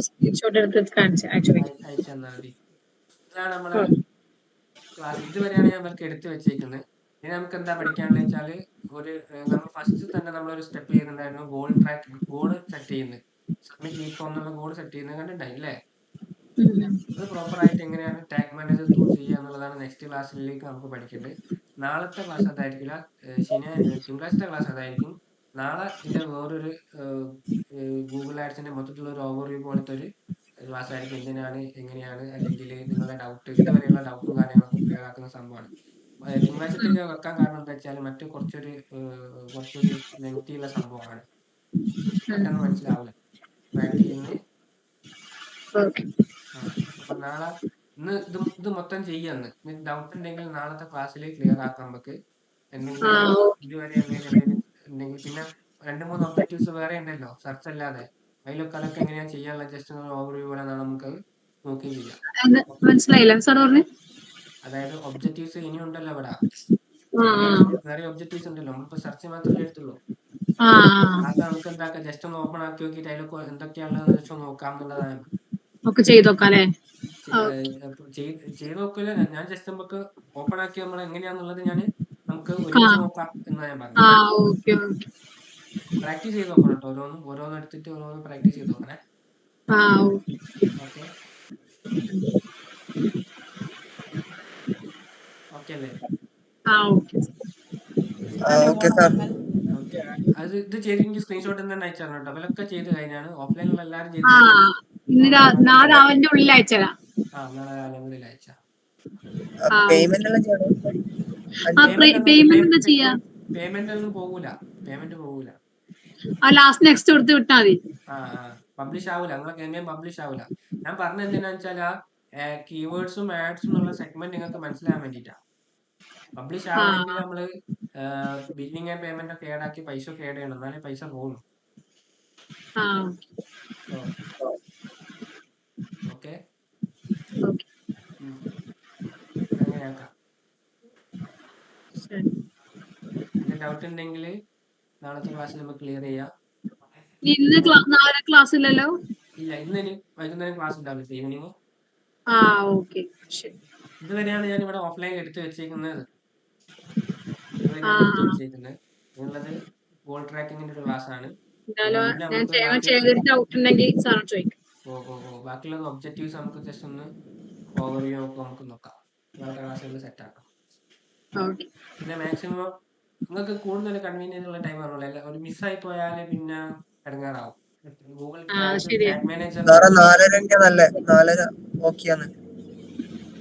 സ്ക്രീൻഷോട്ട് എടുത്ത് അയച്ചു തന്നാൽ മതി. ഇതാണ് നമ്മളെ ക്ലാസ്. ഇതുവരെയാണ് ഞാൻ ഇവർക്ക് എടുത്തു വെച്ചേക്കുന്നത്. ഇനി നമുക്ക് എന്താ പഠിക്കാനുള്ള വെച്ചാല്, നമ്മൾ ഫസ്റ്റ് തന്നെ നമ്മളൊരു സ്റ്റെപ്പ് ചെയ്യുന്നുണ്ടായിരുന്നു, ഗോൾ സെറ്റ് ചെയ്യുന്നത്, സബ്മിറ്റ് ലീഡ് ഫോം എന്നുള്ള ഗോൾ സെറ്റ് ചെയ്യുന്നത് കണ്ടിട്ടുണ്ടായി അല്ലേ? അത് പ്രോപ്പർ ആയിട്ട് എങ്ങനെയാണ് ടാഗ് മാനേജർ ടൂൾ ചെയ്യുക എന്നുള്ളതാണ് നെക്സ്റ്റ് ക്ലാസ്സിലേക്ക് നമുക്ക് പഠിക്കേണ്ടത്. നാളത്തെ ക്ലാസ് അതായിരിക്കില്ല, തിങ്കളാഴ്ചത്തെ ക്ലാസ് അതായിരിക്കും. നാളെ ഇതിന്റെ വേറൊരു ഗൂഗിൾ ആഡ്സിന്റെ മൊത്തത്തിലുള്ള ഒരു ഓവർവ്യൂ പോലത്തെ ഒരു ക്ലാസ് ആയിരിക്കും. എന്തിനാണ്, എങ്ങനെയാണ്, അല്ലെങ്കിൽ നിങ്ങളുടെ ഡൗട്ട്, ഇതുവരെയുള്ള ഡൗട്ടും കാര്യങ്ങളൊക്കെ ക്ലിയർ ആക്കുന്ന സംഭവമാണ്. തിങ്കളാഴ്ചത്തേക്ക് വെക്കാൻ കാരണം എന്താ വെച്ചാൽ മറ്റു കുറച്ചൊരു ലെങ്തിയുള്ള സംഭവമാണ്, പെട്ടെന്ന് മനസ്സിലാവില്ല പ്രാക്ടീസിന്. അപ്പൊ നാളെ ഇന്ന് ഇത് മൊത്തം ചെയ്യാന്ന്, ഡൗട്ട് ഉണ്ടെങ്കിൽ നാളത്തെ ക്ലാസ്സിൽ ക്ലിയർ ആക്കാം നമുക്ക്. എന്തെങ്കിലും ഇതുവരെ എന്തെങ്കിലും പിന്നെ 2-3 ഒബ്ജക്റ്റീവ്സ് വേറെ ഉണ്ടല്ലോ സെർച്ച് അല്ലാതെ, അതിലൊക്കെ അതൊക്കെ എങ്ങനെയാണ് ചെയ്യാനുള്ള ജസ്റ്റ് ഓവർവ്യൂ പോലെ നമുക്ക് നോക്കുകയും ചെയ്യാം. മനസ്സിലായില്ല സാർ പറഞ്ഞു. അതായത് ഒബ്ജക്റ്റീവ്സ് ഇനി ഉണ്ടല്ലോ ഇവിടെ, വേറെ ഒബ്ജക്റ്റീവ്സ് ഉണ്ടല്ലോ, നമ്മളിപ്പോ സെർച്ച് മാത്രമേ എടുത്തുള്ളൂ. അത് നമുക്ക് എന്താക്കാം, ജസ്റ്റ് ഒന്ന് ഓപ്പൺ ആക്കി നോക്കിയിട്ട് അതിലൊക്കെ എന്തൊക്കെയാണെന്ന് വെച്ചാൽ നോക്കാം എന്നുള്ളതാണ്. ചെയ്ത് നോക്കാം, ചെയ്ത് നോക്കില്ല, ഞാൻ ജസ്റ്റ് നമുക്ക് ഓപ്പൺ ആക്കി നമ്മൾ എങ്ങനെയാന്നുള്ളത് നമുക്ക് ഒരുമിച്ച് നോക്കാം എന്നാണ് ഞാൻ പറഞ്ഞത്. പ്രാക്ടീസ് ചെയ്ത് നോക്കണം കേട്ടോ, ഓരോന്ന് എടുത്തിട്ട് ഓരോന്ന് പ്രാക്ടീസ് ചെയ്ത് നോക്കണേ. ഓക്കെ അല്ലേ? അത് ഇത് ചെയ്തെങ്കിൽ സ്ക്രീൻഷോട്ട് തന്നെ അയച്ചു തരണം കേട്ടോ. അവരൊക്കെ ചെയ്ത് കഴിഞ്ഞാണ്, ഓഫ്ലൈനിലുള്ള എല്ലാവരും ചെയ്ത് നാളെ രാവിലെ ഉള്ളിൽ അയച്ചാ. നാളെ രാവിലെ ഉള്ളിൽ അയച്ചാ. പേയ്മെന്റ് ഒന്നും പോകൂല, ലാസ്റ്റ് നെക്സ്റ്റ് കൊടുത്ത് വിട്ടാ മതി. പബ്ലിഷ് ആവൂല, നിങ്ങളെ ക്യാമ്പയിൻ പബ്ലിഷ് ആവൂല. ഞാൻ പറഞ്ഞ എന്തിനാന്ന് വെച്ചാൽ കീവേഡ്സും ആഡ്സും ഉള്ള സെഗ്മെന്റ് നിങ്ങൾക്ക് മനസ്സിലാൻ വേണ്ടിട്ടാ. പബ്ലിഷ് ആവണമെങ്കിൽ നമ്മള് ബില്ലിംഗ് ആൻഡ് പേയ്മെന്റ് ഒക്കെ ആഡ് ആക്കി പൈസ ഒക്കെ ആഡ് ചെയ്യണം, എന്നാലേ പൈസ പോകും. ഓക്കെ, അങ്ങനെയാക്കാം. പിന്നെ ഡൗട്ട് ഉണ്ടെങ്കിൽ നാളത്തെ ക്ലാസ്സിൽ നമുക്ക് ക്ലിയർ ചെയ്യാം. ക്ലാസ് ഇല്ലല്ലോ? ഇല്ല, ഇന്ന് വൈകുന്നേരം ക്ലാസ് ഉണ്ടാവില്ല, ഈവനിങ്. ഇതുവരെയാണ് ഞാൻ ഇവിടെ ഓഫ്ലൈൻ എടുത്തു വെച്ചേക്കുന്നത്. ഉള്ളത് ഗോൾ ട്രാക്കിങ്ങിന്റെ ഒരു ക്ലാസ് ആണ്. ബാക്കിയുള്ള ഒബ്ജക്റ്റീവ്സ് നമുക്ക് ജസ്റ്റ് ഒന്ന് ഓവർവ്യൂ നമുക്ക് നോക്കാം, നാളത്തെ ക്ലാസ്സുകളിൽ സെറ്റ് ആക്കാം. പിന്നെ മാക്സിമം നിങ്ങൾക്ക് കൂടുതൽ കൺവീനിയന്റ് ഉള്ള ടൈം ആണല്ലോ, ഒരു മിസ്സായി പോയാല് പിന്നെ ഇടങ്ങാറാവും. ഗൂഗിൾ ടാഗ് മാനേജർ 4:30 ഓക്കെയാണ്.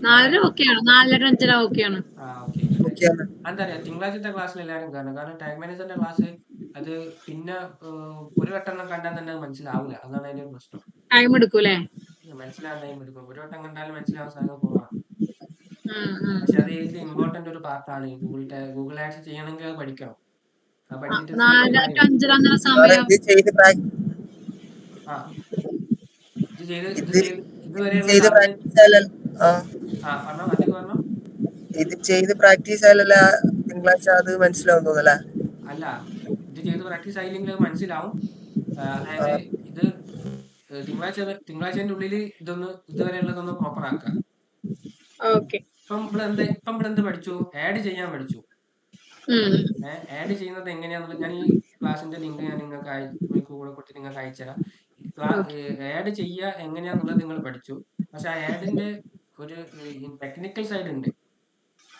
4:30 ഓക്കെയാണ്, 4:30-5:30 ഓക്കെയാണ്. എന്താ പറയാ, തിങ്കളാഴ്ചത്തെ ക്ലാസ്സിൽ എല്ലാവരും കാരണം ടാഗ് മാനേജറിന്റെ ക്ലാസ് അത് പിന്നെ ഒരു വട്ടം കണ്ടാൽ തന്നെ മനസ്സിലാവില്ല, അതാണ് അതിന്റെ പ്രശ്നം. ടൈം എടുക്കൂലേ? മനസ്സിലാകാൻ ടൈം എടുക്കും, ഒരു വട്ടം കണ്ടാലും മനസ്സിലാവാൻ സാധ്യത കുറവാണ്. പക്ഷെ അത് ഇതിൽ ഇമ്പോർട്ടന്റ് ഒരു പാർട്ടാണ്. ഗൂഗിൾ ആഡ്സ് ചെയ്യണമെങ്കിൽ അത് പഠിക്കണം. അത് പഠിച്ചിട്ട് 4 to 5 സാറേ സമയം. ഇത് ചെയ്ത് ആ ഇത് ചെയ്ത് ഇത് ഇത് ചെയ്ത് ഇതുവരെയുള്ള ചെയ്ത് സാറിന് പ്രാക്ടീസ് ആയാലല്ല പറഞ്ഞോ അധികം പറഞ്ഞോ. ഇത് ചെയ്ത് പ്രാക്ടീസ് ആയാലല്ല തിങ്കളാഴ്ച അത് മനസ്സിലാവും തോന്നല്ലേ? അല്ല, ഇത് ചെയ്ത് പ്രാക്ടീസ് ആയില്ലെങ്കിൽ അത് മനസ്സിലാവും. അതായത് ഇത് തിങ്കളാഴ്ചന്റെ ഉള്ളിൽ ഇതുവരെയുള്ളതൊന്ന് പ്രോപ്പർ ആക്കുക. ഓക്കെ. ഇപ്പം നമ്മളെന്ത് പഠിച്ചു? ആഡ് ചെയ്യാൻ പഠിച്ചു. ആഡ് ചെയ്യുന്നത് എങ്ങനെയാന്നുള്ളത് ഞാൻ ഈ ക്ലാസ്സിന്റെ ലിങ്ക് ഞാൻ നിങ്ങൾക്ക് കൂടെ കൊടുത്ത് നിങ്ങൾക്ക് അയച്ചുതരാം. ആഡ് ചെയ്യുക എങ്ങനെയാന്നുള്ളത് നിങ്ങൾ പഠിച്ചു. പക്ഷെ ആ ആഡിന്റെ ഒരു ടെക്നിക്കൽ സൈഡ് ഉണ്ട്.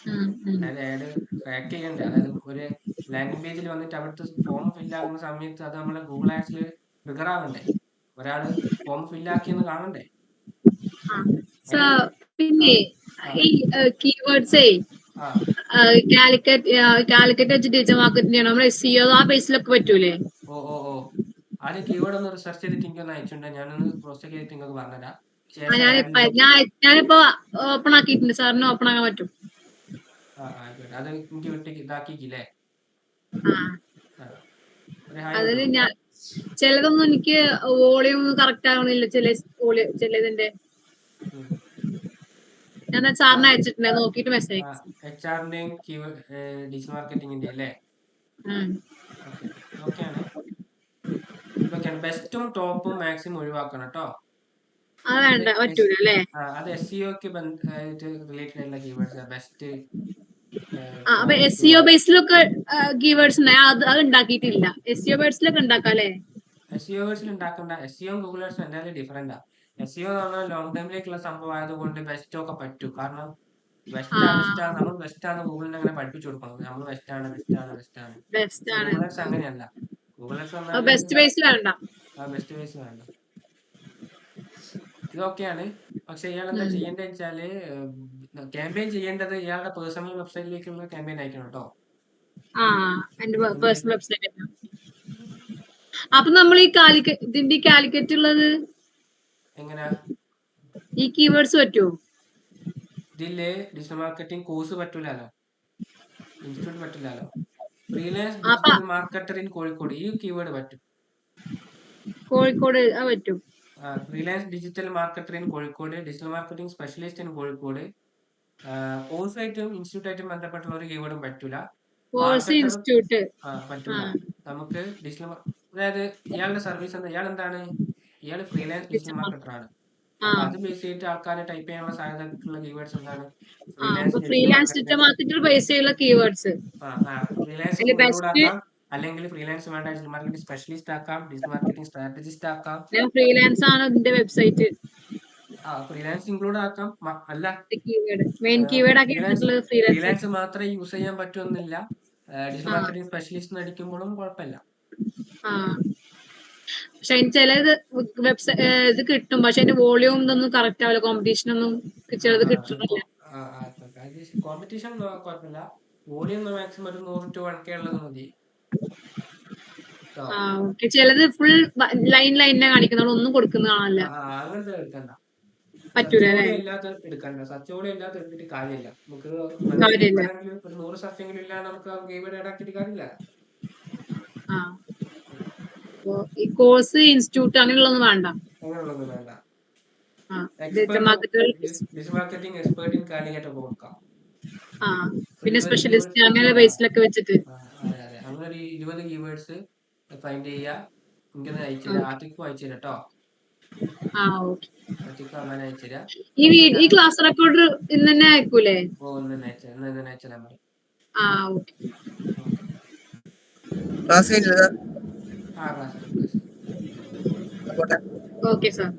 അതായത് ആഡ് ട്രാക്ക് ചെയ്യണ്ടേ, അതായത് ഒരു ലാൻഡിംഗ് പേജിൽ വന്നിട്ട് അവിടുത്തെ ഫോം ഫില്ലാകുന്ന സമയത്ത് അത് നമ്മളെ ഗൂഗിൾ ആഡ്സിൽ ട്രിഗർ ആവണ്ടേ, ഒരാള് ഫോം ഫില്ലാക്കിയെന്ന് കാണണ്ടേ. പിന്നെ ഈ കീവേഡ്സേ കാലിക്കറ്റ് വെച്ച് ടീച്ചർ മാർക്കറ്റിന്റെ നമ്മുടെ SEO ആ ബേസിലൊക്കെ പറ്റൂലേ? ആദ്യം കീവേഡ് ഒന്ന് റിസർച്ച് ചെയ്തിട്ട് എനിക്ക് ഒന്ന് അയച്ചിട്ടുണ്ട്. ഞാനൊന്ന് ക്രോസ് ചെക്ക് ചെയ്തിട്ട് നിങ്ങൾക്ക് പറഞ്ഞുതരാം. ഞാനിപ്പോ ഓപ്പൺ ആക്കിയിട്ടുണ്ട്. സാറിന് ഓപ്പൺ ആക്കാൻ പറ്റും? ആയിക്കോട്ടെ, അത് എനിക്ക് വിട്ട് ഇതാക്കിക്കില്ലേ? അതില് ഞാൻ ചിലതൊന്നും എനിക്ക് വോളിയം കറക്റ്റ് ആവണില്ല. ചിലതിന്റെ ഞാൻ സാറിന് അയച്ചിട്ടുണ്ട്, നോക്കിയിട്ട് മെസ്സേജ്. HR-ന്റെയും ഡിജിറ്റൽ മാർക്കറ്റിംഗിന്റെ അല്ലേ? ഓക്കെയാണ്. ബെസ്റ്റും ടോപ്പും മാക്സിമം ഒഴിവാക്കണം കേട്ടോ. അത് വേണ്ട, പറ്റൂല അല്ലേ? അത് SEOക്ക് റിലേറ്റഡ് ആയിട്ടുള്ള കീവേഡ്സ്. ബെസ്റ്റ് അപ്പൊ SEO ബേസിലൊക്കെ കീവേഡ്സ് അത് ഉണ്ടാക്കിയിട്ടില്ല. SEO ബേസിലൊക്കെ ഉണ്ടാക്കാല്ലേ? SEO ബേസിൽ ഉണ്ടാക്കണ്ട. SEO ഗൂഗിൾ ആഡ്സ് എന്തായാലും ഡിഫറൻറ്റാ. SEO എന്ന് പറഞ്ഞാൽ ലോങ് ടൈമിലേക്കുള്ള സംഭവം ആയതുകൊണ്ട് ബെസ്റ്റ് ഒക്കെ പറ്റൂ. കാരണം നമ്മൾ ബെസ്റ്റ് ആണ് ഗൂഗിളിനെ അങ്ങനെ പഠിപ്പിച്ചു കൊടുക്കണം. നമ്മൾ ബെസ്റ്റ് ആണ്. ഗൂഗിൾ ആഡ്സ് അങ്ങനെയല്ല. ഗൂഗിൾ ആഡ്സ് ബെസ്റ്റ് ബേസ് വേണ്ട. ബെസ്റ്റ് ബേസ് വേണ്ട. ഇതൊക്കെയാണ്. പക്ഷെ ഇയാൾ എന്താ ചെയ്യേണ്ടത് വെച്ചാല് ക്യാമ്പയിൻ ചെയ്യേണ്ടത് ഇയാളുടെ പേഴ്സണൽ വെബ്സൈറ്റിലേക്കുള്ള ക്യാമ്പയിൻ അയക്കണം കേട്ടോ. എന്റെ പേഴ്സണൽ വെബ്സൈറ്റ്. അപ്പൊ നമ്മൾ ഈ കാലിക്കറ്റ് ഉള്ളത് എങ്ങനെയാ? ഈ കീവേഡ്സ് പറ്റുമോ? ഇതില് ഡിജിറ്റൽ മാർക്കറ്റിംഗ് കോഴ്സ് പറ്റൂലല്ലോ, ഇൻസ്റ്റിറ്റ്യൂട്ട് പറ്റില്ലല്ലോ. Freelance digital marketer in Kozhikode, ഈ കീവേഡ് പറ്റും. കോഴിക്കോട് പറ്റും. Freelance digital marketer in Kozhikode, digital marketing specialist in Kozhikode. Course ആയിട്ടും ഇൻസ്റ്റിറ്റ്യൂട്ട് ആയിട്ടും ബന്ധപ്പെട്ടുള്ള ഒരു കീവേഡും പറ്റൂല. ഇൻസ്റ്റിറ്റ്യൂട്ട് പറ്റൂല. നമുക്ക് ഡിജിറ്റൽ, അതായത് ഇയാളുടെ സർവീസ് എന്താ, ഇയാൾ ഫ്രീലാൻസ് ഡിജിറ്റൽ മാർക്കറ്റർ ആണ്. അപ്പൊ അത് ബേസ് ചെയ്തിട്ട് ആൾക്കാരെ ടൈപ്പ് ചെയ്യാനുള്ള സാധ്യതയുള്ള കീവേഡ്സ് എന്താണ്? ഫ്രീലാൻസ് ഡിജിറ്റൽ മാർക്കറ്റർ ബേസ് ചെയ്യുന്ന കീവേഡ്സ്. ഫ്രീലാൻസ് ഇൻക്ലൂഡ് ആക്കാം, അല്ലെങ്കിൽ ഫ്രീലാൻസ് വേണ്ട ഡിജിറ്റൽ മാർക്കറ്റിംഗ് സ്പെഷ്യലിസ്റ്റ് ആക്കാം, ഡിജിറ്റൽ മാർക്കറ്റിംഗ് സ്ട്രാറ്റജിസ്റ്റ് ആക്കാം. ഫ്രീലാൻസ് ആണ് ഇതിന്റെ വെബ്സൈറ്റ്. ഫ്രീലാൻസ് ഇൻക്ലൂഡ് ആക്കാം. അല്ല, മെയിൻ കീവേഡ് ആക്കിയിട്ടുള്ളത് ഫ്രീലാൻസ് മാത്രമേ യൂസ് ചെയ്യാൻ പറ്റുമെന്നില്ല. ഡിജിറ്റൽ മാർക്കറ്റിംഗ് സ്പെഷ്യലിസ്റ്റ് അടിക്കുമ്പോഴും കുഴപ്പമില്ല. പക്ഷെ ചിലത് ഇത് കിട്ടും, പക്ഷെ അതിന്റെ വോളിയം ഒന്നും കറക്റ്റ് ആവില്ല. കോമ്പറ്റീഷൻ ഒന്നും ചിലത് കിട്ടുന്നില്ല. കോമ്പറ്റീഷൻ കുഴപ്പമില്ല. വോളിയം മാക്സിമം ഒരു 100 to 1K ഉള്ളത് മതി. ചിലത് ഫുൾ ലൈനെ കാണിക്കുന്ന ഒന്നും കൊടുക്കുന്ന കാണില്ല. അങ്ങനത്തെ എടുക്കണ്ട, പറ്റൂല. സച്ചോടെ ഇല്ലാത്ത എടുത്തിട്ട് കാര്യമില്ല. നമുക്ക് ഒരു 100 സത്യെങ്കിലും ഇല്ലാതെ നമുക്ക് കീവേഡ് ആക്കിയിട്ട് കാര്യമില്ല. ഈ കോഴ്സ് ഇൻസ്റ്റിറ്റ്യൂട്ട് അങ്ങനെയുള്ളതൊന്നും വേണ്ട. Digital marketing expert in Calicut ഒക്കെ കൊടുക്കാം. പിന്നെ സ്പെഷ്യലിസ്റ്റ് അങ്ങനെ ബേസിലൊക്കെ വെച്ചിട്ട് അങ്ങനെ ഒരു 20 കീവേഡ്സ് ഫൈൻഡ് ചെയ്യുക. എനിക്കൊന്ന് അയച്ചുതരാം. ആർട്ടിക്കും അയച്ചുതരാം കേട്ടോ. ആർട്ടിക്കും അങ്ങനെ അയച്ചുതരാം. ഈ ക്ലാസ് റെക്കോർഡ് ഇന്ന് തന്നെ അയക്കൂലേ? ഇന്ന് തന്നെ അയച്ചുതരാൻ പറയും. ക്ലാസ് കഴിഞ്ഞില്ല? Okay sir.